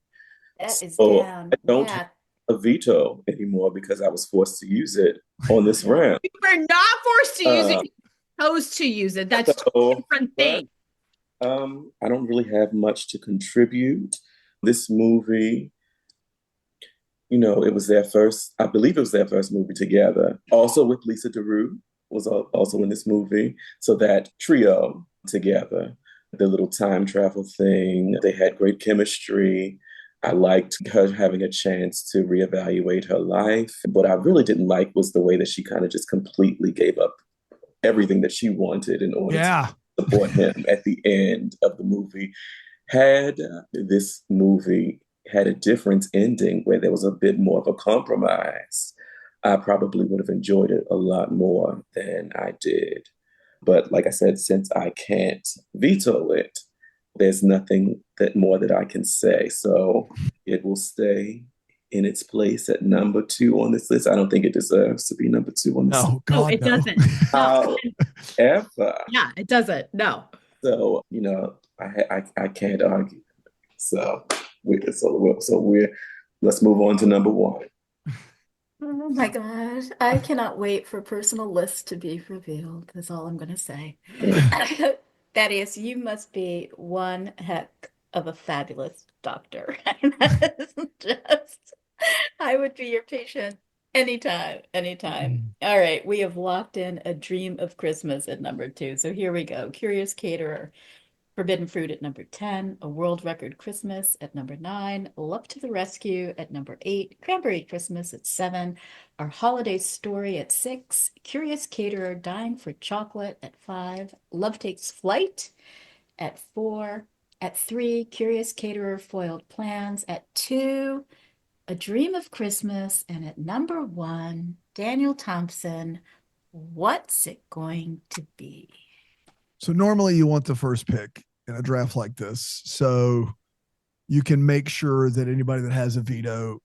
That is So down. I don't Yeah. have a veto anymore because I was forced to use it on this round. You were not forced to use it. You chose to use it. That's a different thing. I don't really have much to contribute. This movie, it was their first, I believe it was their first movie together. Also with Lisa DeRue was also in this movie. So that trio together, the little time travel thing, they had great chemistry. I liked her having a chance to reevaluate her life. What I really didn't like was the way that she kind of just completely gave up everything that she wanted in order to support him at the end of the movie. Had this movie had a different ending where there was a bit more of a compromise, I probably would have enjoyed it a lot more than I did. But like I said, since I can't veto it, there's nothing more that I can say. So it will stay in its place at number two on this list. I don't think it deserves to be number two on this list. No, it doesn't. However. Yeah, it doesn't. No. So, I can't argue. So let's move on to number one. Oh my God. I cannot wait for personal lists to be revealed. That's all I'm going to say. Thaddeus, you must be one heck of a fabulous doctor. I would be your patient anytime, anytime. All right, we have locked in A Dream of Christmas at number two. So here we go. Curious Caterer, Forbidden Fruit at number 10, A World Record Christmas at number 9, Love to the Rescue at number 8, Cranberry Christmas at 7, Our Holiday Story at 6, Curious Caterer Dying for Chocolate at 5, Love Takes Flight at 4, At 3, Curious Caterer Foiled Plans. At 2, A Dream of Christmas. And at number 1, Daniel Thompson, What's It Going to Be? So normally you want the first pick in a draft like this, so you can make sure that anybody that has a veto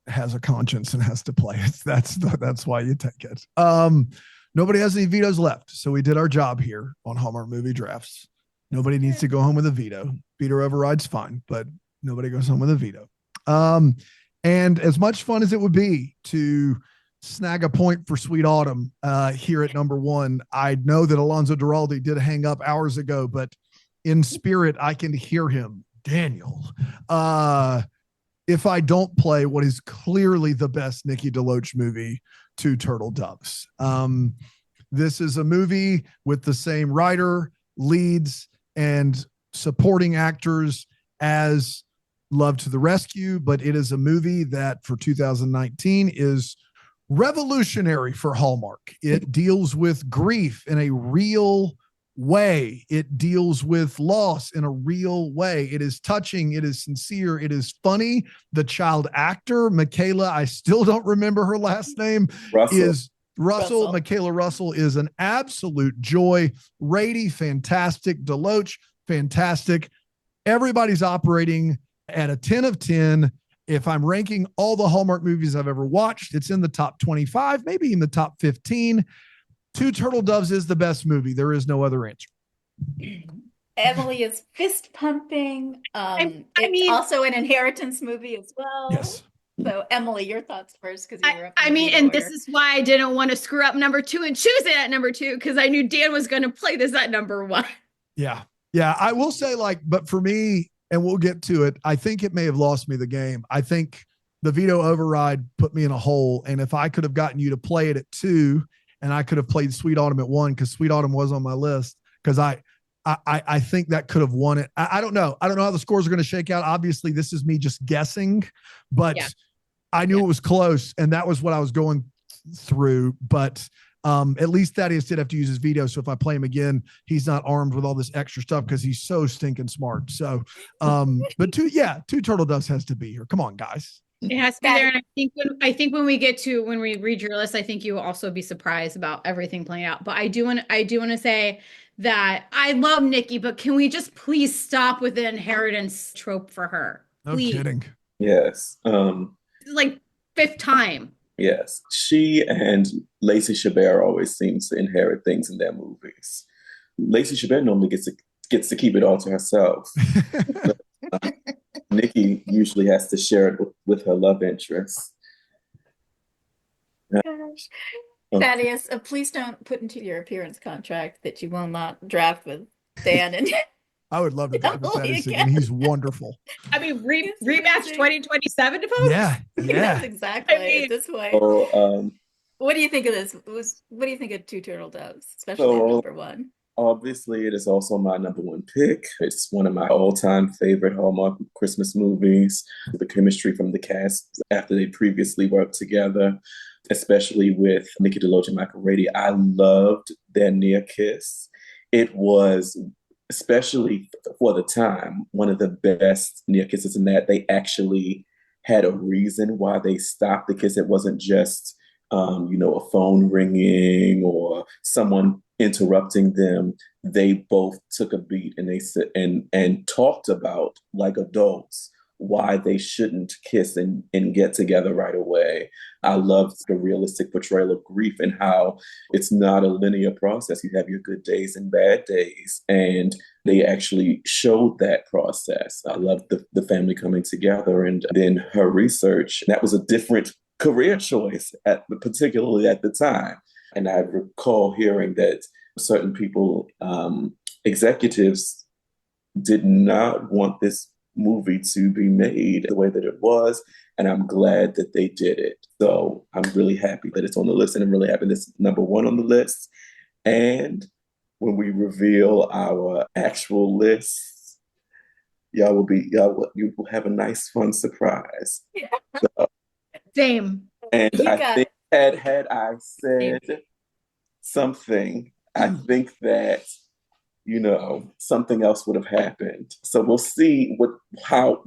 has a conscience and has to play it. That's why you take it. Nobody has any vetoes left, so we did our job here on Hallmark Movie Drafts. Nobody needs to go home with a veto. Veto override's fine, but nobody goes home with a veto. And as much fun as it would be to snag a point for Sweet Autumn here at number 1, I know that Alonso Duralde did hang up hours ago, but in spirit, I can hear him. Daniel, if I don't play what is clearly the best Nikki Deloach movie, Two Turtle Doves. This is a movie with the same writer, leads, and supporting actors as Love to the Rescue, but it is a movie that for 2019 is revolutionary for Hallmark. It deals with grief in a real way. It deals with loss in a real way. It is touching. It is sincere. It is funny. The child actor, Michaela, I still don't remember her last name, is Russell. Michaela Russell is an absolute joy. Rady, fantastic. Deloach, fantastic. Everybody's operating at a 10 of 10. If I'm ranking all the Hallmark movies I've ever watched, it's in the top 25, maybe in the top 15. Two Turtle Doves is the best movie. There is no other answer. Emily is fist pumping. It's also an inheritance movie as well. Yes. So Emily, your thoughts first, because you were up. And this is why I didn't want to screw up number 2 and choose it at number 2, because I knew Dan was going to play this at number 1. Yeah. I will say, but for me, and we'll get to it, I think it may have lost me the game. I think the veto override put me in a hole. And if I could have gotten you to play it at 2, and I could have played Sweet Autumn at 1, because Sweet Autumn was on my list, because I think that could have won it. I don't know. I don't know how the scores are going to shake out. Obviously, this is me just guessing, but I knew it was close, and that was what I was going through. But at least Thaddeaus did have to use his veto. So if I play him again, he's not armed with all this extra stuff because he's so stinking smart. So, but Two Turtle Doves has to be here. Come on, guys. It has to be there. And I think when we read your list, I think you will also be surprised about everything playing out. But I do want to say that I love Nikki, but can we just please stop with the inheritance trope for her? Please. No kidding. Yes. Like 5th time. Yes. She and Lacey Chabert always seems to inherit things in their movies. Lacey Chabert normally gets to keep it all to herself. Nikki usually has to share it with her love interest. Gosh. Thaddeus, please don't put into your appearance contract that you will not draft with Dan and I would love to draft with Thaddeus again. He's wonderful. I mean, rematch 2027 to folks? Yeah. That's exactly this way. What do you think of this? What do you think of Two Turtle Doves, especially at number 1? Obviously, it is also my number 1 pick. It's one of my all-time favorite Hallmark Christmas movies. The chemistry from the cast after they previously worked together, especially with Nikki Deloach and Michael Rady. I loved their near kiss. It was, especially for the time, one of the best near kisses in that they actually had a reason why they stopped the kiss. It wasn't just, a phone ringing or someone interrupting them. They both took a beat and they said and talked about, like adults, why they shouldn't kiss and get together right away. I loved the realistic portrayal of grief and how it's not a linear process. You have your good days and bad days, and they actually showed that process. I loved the family coming together, and then her research. That was a different career choice, particularly at the time. And I recall hearing that certain people, executives, did not want this movie to be made the way that it was. And I'm glad that they did it. So I'm really happy that it's on the list, and I'm really happy this is number 1 on the list. And when we reveal our actual lists, you will have a nice, fun surprise. Yeah. So, Same. And I think had I said something, I think that something else would have happened. So we'll see how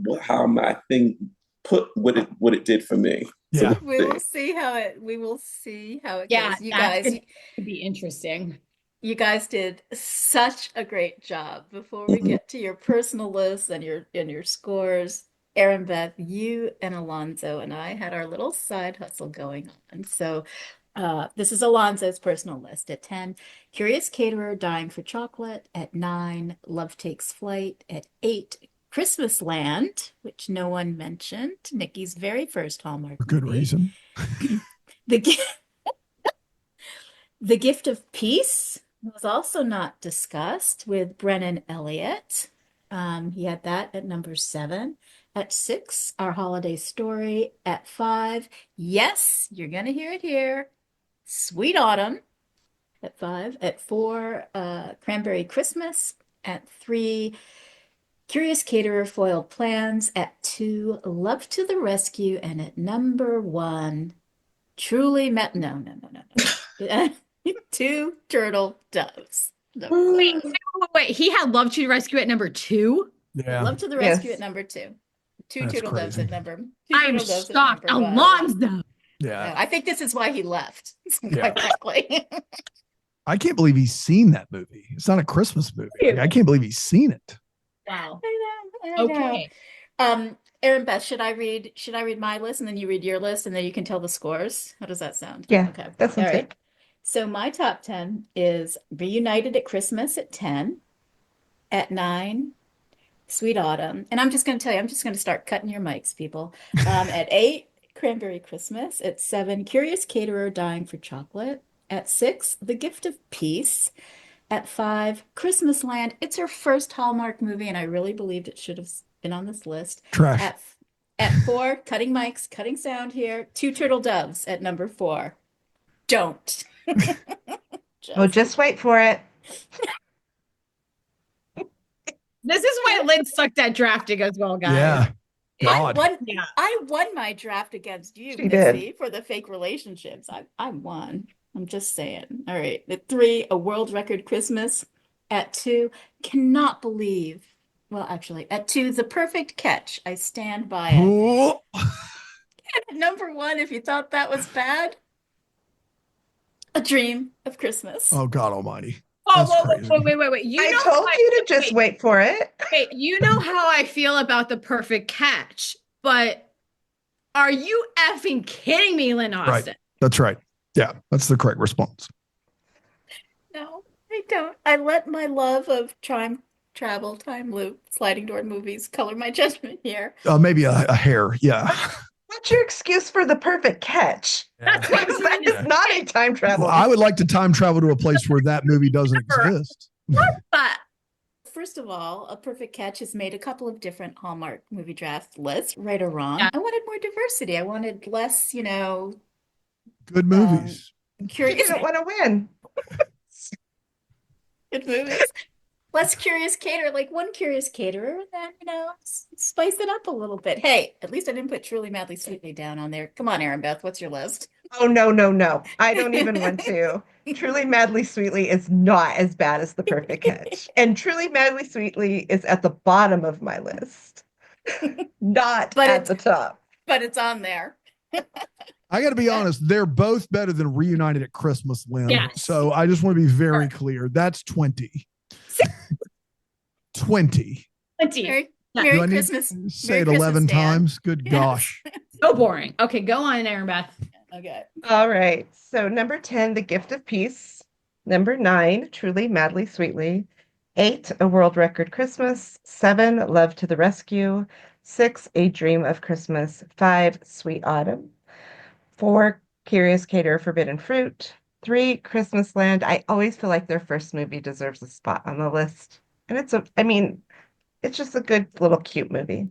my thing put what it did for me. So Yeah. We will see how it Yeah, goes. that's going to be interesting. You guys did such a great job. Before we get to your personal lists and your scores, Erinbeth, you and Alonso and I had our little side hustle going on. So this is Alonso's personal list. At 10, Curious Caterer Dying for Chocolate. At 9, Love Takes Flight. At 8, Christmas Land, which no one mentioned. Nikki's very first Hallmark For good movie. reason. The The Gift of Peace was also not discussed with Brennan Elliott. He had that at number 7. At 6, Our Holiday Story. At 5, yes, you're going to hear it here, Sweet Autumn. At 5. At 4, Cranberry Christmas. At 3, Curious Caterer Foiled Plans. At 2, Love to the Rescue. And at number 1, Truly Met. No. 2 Turtle Doves. Wait. He had Love to the Rescue at number 2? Yeah. Love to the Rescue Yes. at number 2. Two That's Turtle Doves crazy. at number. Two I'm Turtle Doves at shocked. number 1. Alonso. Yeah. I think this is why he left, Yeah. quite frankly. I can't believe he's seen that movie. It's not a Christmas movie. Like, I can't believe he's seen it. Wow. I know. Okay. Erinbeth, should I read my list and then you read your list and then you can tell the scores? How does that sound? Yeah, Okay. that sounds All right. good. So my top 10 is Reunited at Christmas at 10. At 9, Sweet Autumn. And I'm just going to tell you, I'm just going to start cutting your mics, people. At 8, Cranberry Christmas. At 7, Curious Caterer Dying for Chocolate. At 6, The Gift of Peace. At 5, Christmas Land. It's her first Hallmark movie, and I really believed it should have been on this list. Trash. At 4, cutting mics, cutting sound here, 2 Turtle Doves at number 4. Don't. Well, just wait for it. This is why Lynn sucked at drafting as well, guys. Yeah. God. I won my draft against you, She Missy, did. for the fake relationships. I won. I'm just saying. All right. At 3, A World Record Christmas. At 2, cannot believe. Well, actually, at 2, The Perfect Catch. I stand by it. Oh, At number 1, if you thought that was bad, A Dream of Christmas. oh, God almighty. Oh, That's whoa, crazy. wait. You I know told how you to just wait for it. wait, you know how I feel about The Perfect Catch, but are you effing kidding me, Lynn Austin? That's right. Yeah, that's the correct response. No, I don't. I let my love of time travel, time loop, sliding door movies color my judgment here. Maybe a hair. Yeah. What's your excuse for the perfect catch? That's what I'm Because trying that to is not a time travel. Well, I would like to time travel to a place where that movie doesn't exist. But First of all, A Perfect Catch has made a couple of different Hallmark movie draft lists, right or wrong. Yeah. I wanted more diversity. I wanted less, Good movies. You curious didn't want to win. good movies. Less Curious Caterer, like one Curious Caterer, and then, spice it up a little bit. Hey, at least I didn't put Truly Madly Sweetly down on there. Come on, Erinbeth, what's your list? Oh, no. I don't even want to. Truly Madly Sweetly is not as bad as the perfect catch. And Truly Madly Sweetly is at the bottom of my list, not But at the top. But it's on there. I got to be honest, they're both better than Reunited at Christmas, Lynn. Yes. So I just want to be very clear. That's 20. 20. 20. Merry, Yeah. Merry Do I need Christmas. to say Merry it Christmas, 11 Dan. times? Good Yes. gosh. So boring. Okay, go on, Erinbeth. Okay. All right. So number 10, The Gift of Peace. Number 9, Truly Madly Sweetly. 8, A World Record Christmas. 7, Love to the Rescue. 6, A Dream of Christmas. 5, Sweet Autumn. 4, Curious Caterer Forbidden Fruit. 3, Christmas Land. I always feel like their first movie deserves a spot on the list. And it's just a good little cute movie.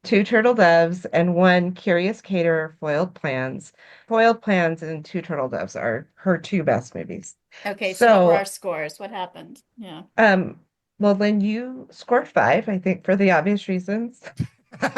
2 Turtle Doves, and 1 Curious Caterer Foiled Plans. Foiled Plans and 2 Turtle Doves are her 2 best movies. Okay, so what were So- our scores? What happened? Yeah. Well, Lynn, you scored 5, I think, for the obvious reasons. Your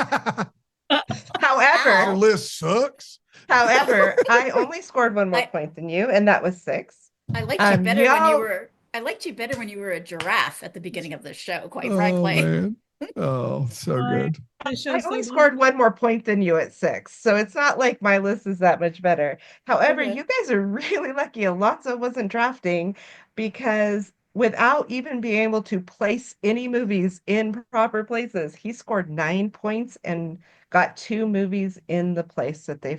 However, list sucks. I only scored one more I- point than you, and that was 6. I liked you better when you Y'all, were I liked you better when you were a giraffe at the beginning of the show, quite Oh frankly. man. Oh, so Sorry. good. The I show's only so scored good. one more point than you at 6, so it's not like my list is that much better. However, Okay. you guys are really lucky Alonso wasn't drafting because without even being able to place any movies in proper places, he scored 9 points and got 2 movies in the place that they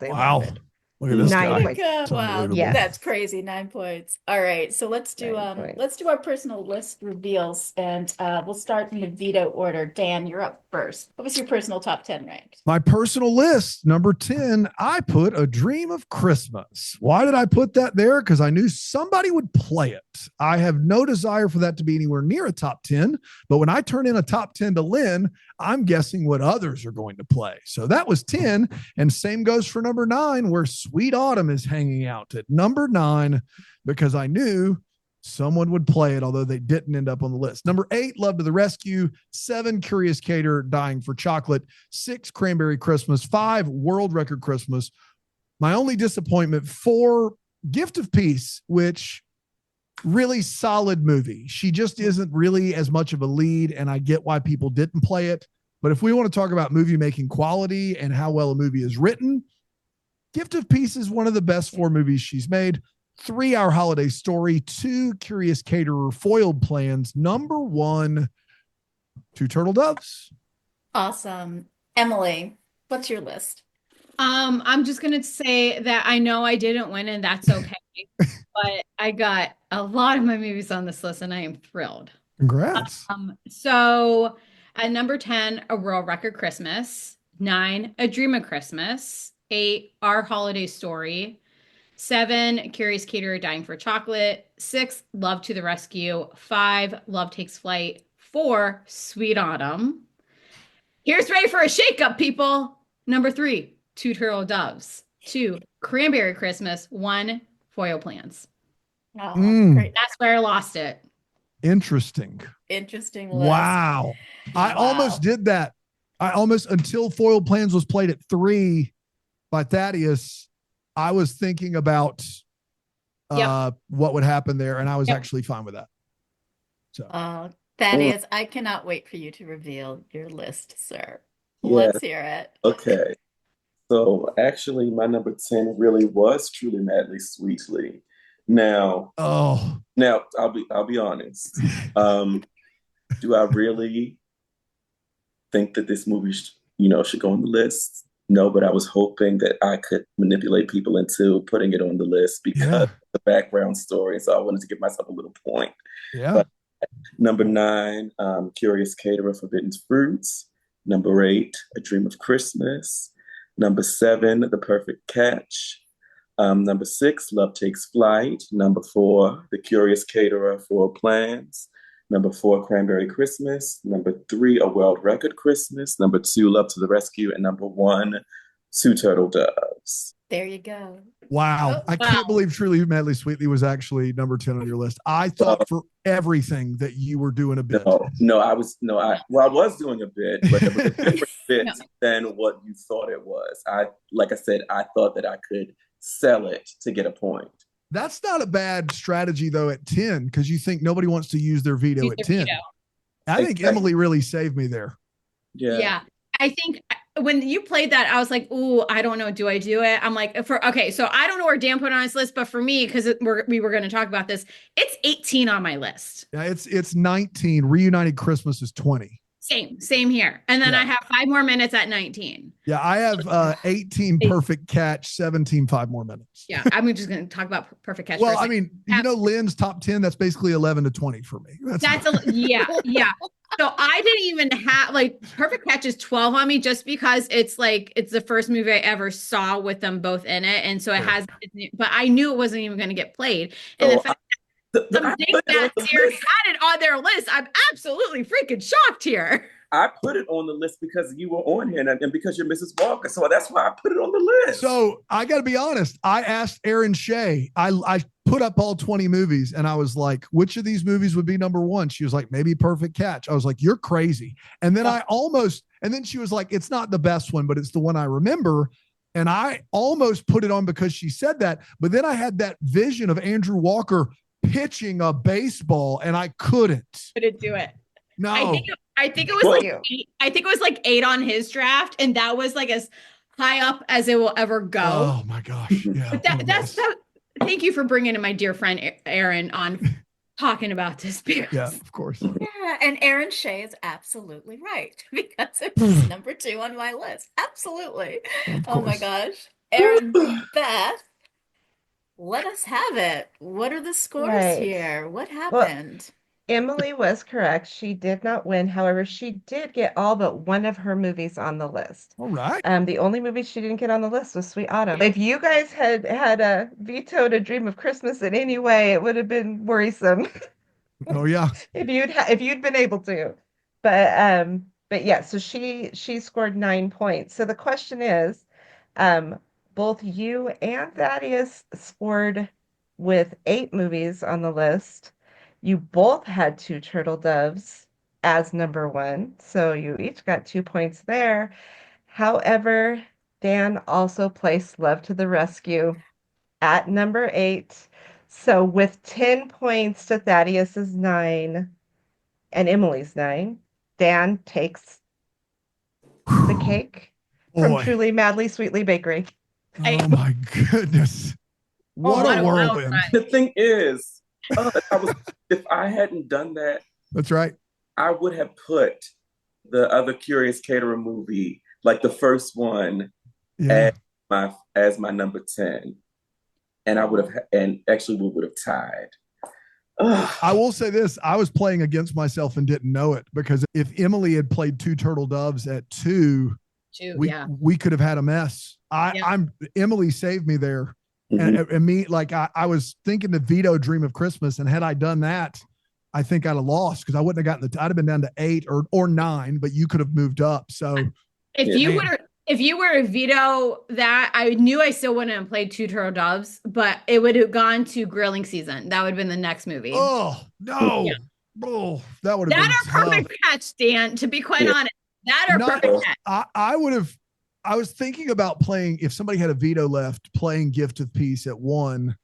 Wow. wanted. Look at this Oh 9 guy. my points. God. It's Wow. unbelievable. Yes, That's crazy. 9 points. All right. So 9 points. let's do our personal list reveals and we'll start in the veto order. Dan, you're up first. What was your personal top 10 ranked? My personal list, number 10, I put A Dream of Christmas. Why did I put that there? Because I knew somebody would play it. I have no desire for that to be anywhere near a top 10, but when I turn in a top 10 to Lynn, I'm guessing what others are going to play. So that was 10. And same goes for number 9, where Sweet Autumn is hanging out at number 9, because I knew someone would play it, although they didn't end up on the list. Number 8, Love to the Rescue. 7, Curious Cater, Dying for Chocolate. 6, Cranberry Christmas. 5, World Record Christmas. My only disappointment, 4, Gift of Peace, which really solid movie. She just isn't really as much of a lead, and I get why people didn't play it. But if we want to talk about movie making quality and how well a movie is written, Gift of Peace is one of the best 4 movies she's made. 3, Our Holiday Story. 2, Curious Caterer, Foiled Plans. Number 1, Two Turtle Doves. Awesome. Emily, what's your list? I'm just gonna say that I know I didn't win, and that's okay. But I got a lot of my movies on this list, and I am thrilled. Congrats. So at number 10, A World Record Christmas. 9, A Dream of Christmas. 8, Our Holiday Story. 7, Curious Caterer, Dying for Chocolate. 6, Love to the Rescue. 5, Love Takes Flight. 4, Sweet Autumn. Here's ready for a shakeup, people. Number 3, Two Turtle Doves. 2, Cranberry Christmas. 1, Foil Plans. Oh, great. That's where I lost it. Interesting. Interesting list. Wow. I almost did that. I almost, until Foiled Plans was played at 3 by Thaddeaus, I was thinking about what would happen there, and I was actually fine with that. So Thaddeus, I cannot wait for you to reveal your list, sir. Yeah. Let's hear it. Okay. So actually, my number 10 really was Truly Madly Sweetly. Now I'll be honest. Do I really think that this movie should go on the list? No, but I was hoping that I could manipulate people into putting it on the list because of the background story. So I wanted to give myself a little point. Yeah. But number 9, Curious Caterer, Forbidden Fruits. Number 8, A Dream of Christmas. Number 7, The Perfect Catch. Number 6, Love Takes Flight. Number 4, The Curious Caterer, Four Plans. Number 4, Cranberry Christmas. Number 3, A World Record Christmas. Number 2, Love to the Rescue. And number 1, Two Turtle Doves. There you go. Wow. I can't believe Truly Madly Sweetly was actually number 10 on your list. I thought for everything that you were doing a bit. I was doing a bit, but it was a different bit than what you thought it was. Like I said, I thought that I could sell it to get a point. That's not a bad strategy, though, at 10, because you think nobody wants to use their veto at 10. I think Emily really saved me there. Yeah. I think when you played that, I was like, ooh, I don't know. Do I do it? I'm like, so I don't know where Dan put it on his list, but for me, because we were going to talk about this, it's 18 on my list. Yeah, it's 19. Reunited Christmas is 20. Same here. And then I have 5 more minutes at 19. Yeah, I have 18 Perfect Catch, 17 5 more minutes. Yeah, I'm just going to talk about Perfect Catch. Well, I mean, Lynn's top 10, that's basically 11 to 20 for me. Yeah. So I didn't even have Perfect Catch is 12 on me just because it's the first movie I ever saw with them both in it. And so it has, but I knew it wasn't even going to get played. And the fact that some big fat series had it on their list, I'm absolutely freaking shocked here. I put it on the list because you were on here and because you're Mrs. Walker. So that's why I put it on the list. So I got to be honest. I asked Erin Shea, I put up all 20 movies and I was like, which of these movies would be number 1? She was like, maybe Perfect Catch. I was like, you're crazy. And then and then she was like, it's not the best one, but it's the one I remember. And I almost put it on because she said that, but then I had that vision of Andrew Walker pitching a baseball and I couldn't. Couldn't do it. No. I think it was Well, like I think it was like 8 on his draft, and that was like as high up as it will ever go. Oh my gosh. Yeah. But thank you for bringing in my dear friend Erin on talking about this because Yeah, of course. Yeah, and Aaron Shea is absolutely right because it was number 2 on my list. Absolutely. Of Oh my course. gosh. Aaron Beth, let us have it. What are the scores Right. here? What Well, happened? Emily was correct. She did not win. However, she did get all but one of her movies on the list. All right. The only movie she didn't get on the list was Sweet Autumn. If you guys had vetoed A Dream of Christmas in any way, it would have been worrisome Oh yeah. if you'd been able to. But yeah, so she scored 9 points. So the question is, both you and Thaddeus scored with 8 movies on the list. You both had Two Turtle Doves as number 1, so you each got 2 points there. However, Dan also placed Love to the Rescue at number 8. So with 10 points to Thaddeus's 9 and Emily's 9, Dan takes the cake from Boy. Truly Madly Sweetly Bakery. Oh my goodness. What what a a whirlwind. wild the thing is, if I hadn't done that, That's right. I would have put the other Curious Caterer movie, like the first one, Yeah. as my number 10. And actually we would have tied. Ugh. I will say this. I was playing against myself and didn't know it because if Emily had played Two Turtle Doves at 2, we could have had a mess. Emily saved me there. Mhm. And me, like I was thinking to veto Dream of Christmas, and had I done that, I think I'd have lost because I wouldn't have gotten I'd have been down to 8 or 9, but you could have moved up. So if you were to veto that, I knew I still wouldn't have played Two Turtle Doves, but it would have gone to Grilling Season. That would have been the next movie. oh no. Yeah. Oh, that would have That been are tough. perfect catch, Dan, to be quite Yeah. honest. That are Not- perfect catch. I was thinking about playing, if somebody had a veto left, playing Gift of Peace at 1,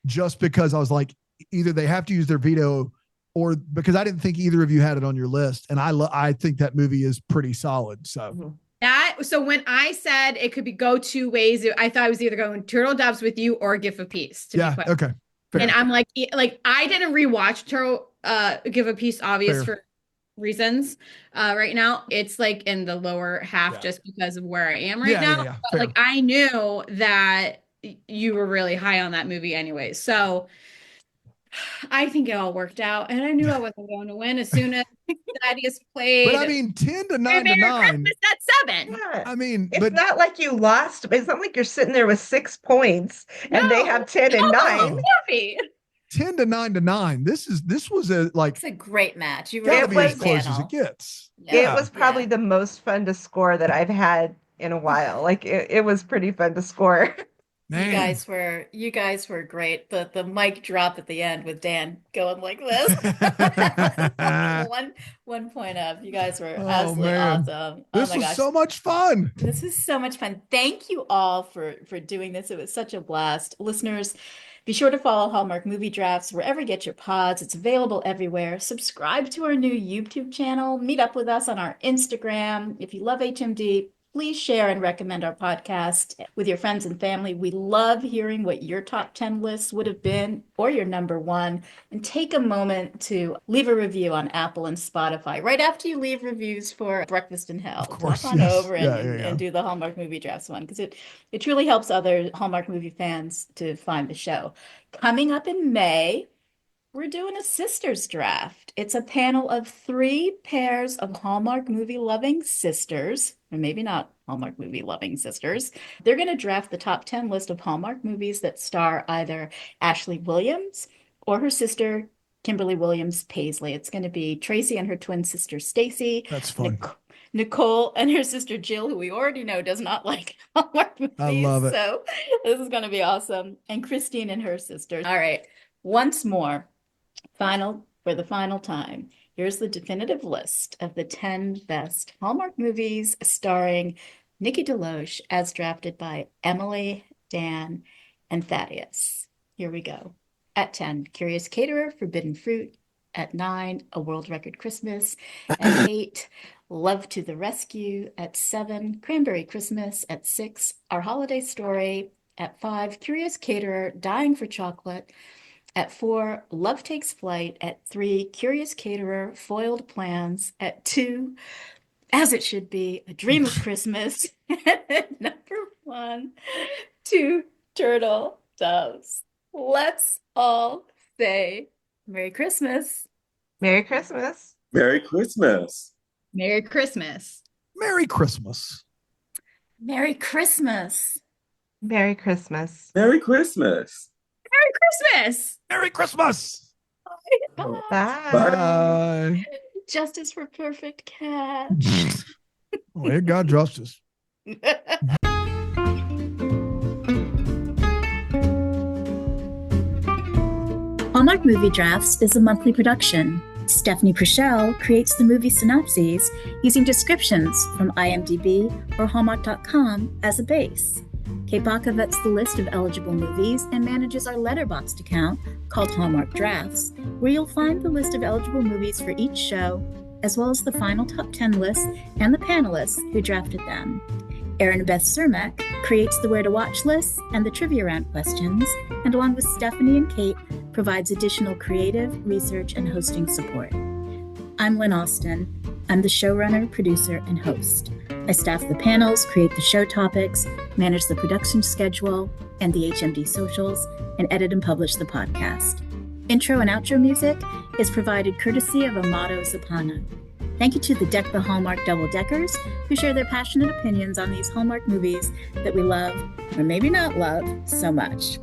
just because I was like, either they have to use their veto or because I didn't think either of you had it on your list. And I think that movie is pretty solid. So So when I said it could go 2 ways, I thought I was either going Turtle Doves with you or Gift of Peace. To be quite okay. Fair. And I'm like I didn't rewatch Give a Peace, obvious Fair. for reasons. Right now, it's like in the lower half just because of where I am right now. Yeah. But like I knew that you were really high on that movie anyway. So I think it all worked out, and I knew I wasn't going to win as soon as Thaddeus played. But I mean, 10 to 9 to Merry 9. Christmas at 7. Yeah. I mean, It's but not like you lost. It's not like you're sitting there with 6 points and they have 10 and 9. Movie. 10 to 9 to 9. This was It's a great match. You gotta really be as did, close as Daniel. it gets. It was probably the most fun to score that I've had in a while. Like it was pretty fun to score. Man. You guys were great. The mic drop at the end with Dan going like this. one point up. You guys were absolutely awesome. This oh my was gosh. so much fun. This is so much fun. Thank you all for doing this. It was such a blast. Listeners, be sure to follow Hallmark Movie Drafts wherever you get your pods. It's available everywhere. Subscribe to our new YouTube channel. Meet up with us on our Instagram. If you love HMD, please share and recommend our podcast with your friends and family. We love hearing what your top 10 lists would have been or your number 1. And take a moment to leave a review on Apple and Spotify. Right after you leave reviews for Breakfast in Hell, Of course, hop on yes. over and, Yeah. and do the Hallmark Movie Drafts one because it truly helps other Hallmark movie fans to find the show. Coming up in May, we're doing a sisters draft. It's a panel of 3 pairs of Hallmark movie loving sisters, or maybe not Hallmark movie loving sisters. They're going to draft the top 10 list of Hallmark movies that star either Ashley Williams or her sister, Kimberly Williams Paisley. It's going to be Tracy and her twin sister, Stacy. That's fun. Nicole and her sister Jill, who we already know does not like Hallmark movies. I love it. So this is going to be awesome. And Christine and her sister. All right. Once more, for the final time, here's the definitive list of the 10 best Hallmark movies starring Nikki Deloach, as drafted by Emily, Dan, and Thaddeaus. Here we go. At 10, Curious Caterer, Forbidden Fruit. At 9, A World Record Christmas. At 8, Love to the Rescue. At 7, Cranberry Christmas. At 6, Our Holiday Story. At 5, Curious Caterer, Dying for Chocolate. At 4, Love Takes Flight. At 3, Curious Caterer, Foiled Plans. At 2, As It Should Be, A Dream of Christmas. At number 1, 2 Turtle Doves. Let's all say Merry Christmas. Merry Christmas. Merry Christmas. Merry Christmas. Merry Christmas. Merry Christmas. Merry Christmas. Merry Christmas. Merry Christmas. Merry Christmas. Bye. Bye. Justice for Perfect Cat. Oh, ain't God justice. Hallmark Movie Drafts is a monthly production. Stephanie Purcell creates the movie synopses using descriptions from IMDb or Hallmark.com as a base. Kate Baca vets the list of eligible movies and manages our Letterboxd account called Hallmark Drafts, where you'll find the list of eligible movies for each show, as well as the final top 10 lists and the panelists who drafted them. Erinbeth Cermak creates the Where to Watch lists and the trivia round questions, and along with Stephanie and Kate, provides additional creative, research, and hosting support. I'm Lynn Austin. I'm the showrunner, producer, and host. I staff the panels, create the show topics, manage the production schedule and the HMD socials, and edit and publish the podcast. Intro and outro music is provided courtesy of Amato Zapana. Thank you to the Deck The Hallmark double-deckers who share their passionate opinions on these Hallmark movies that we love, or maybe not love, so much.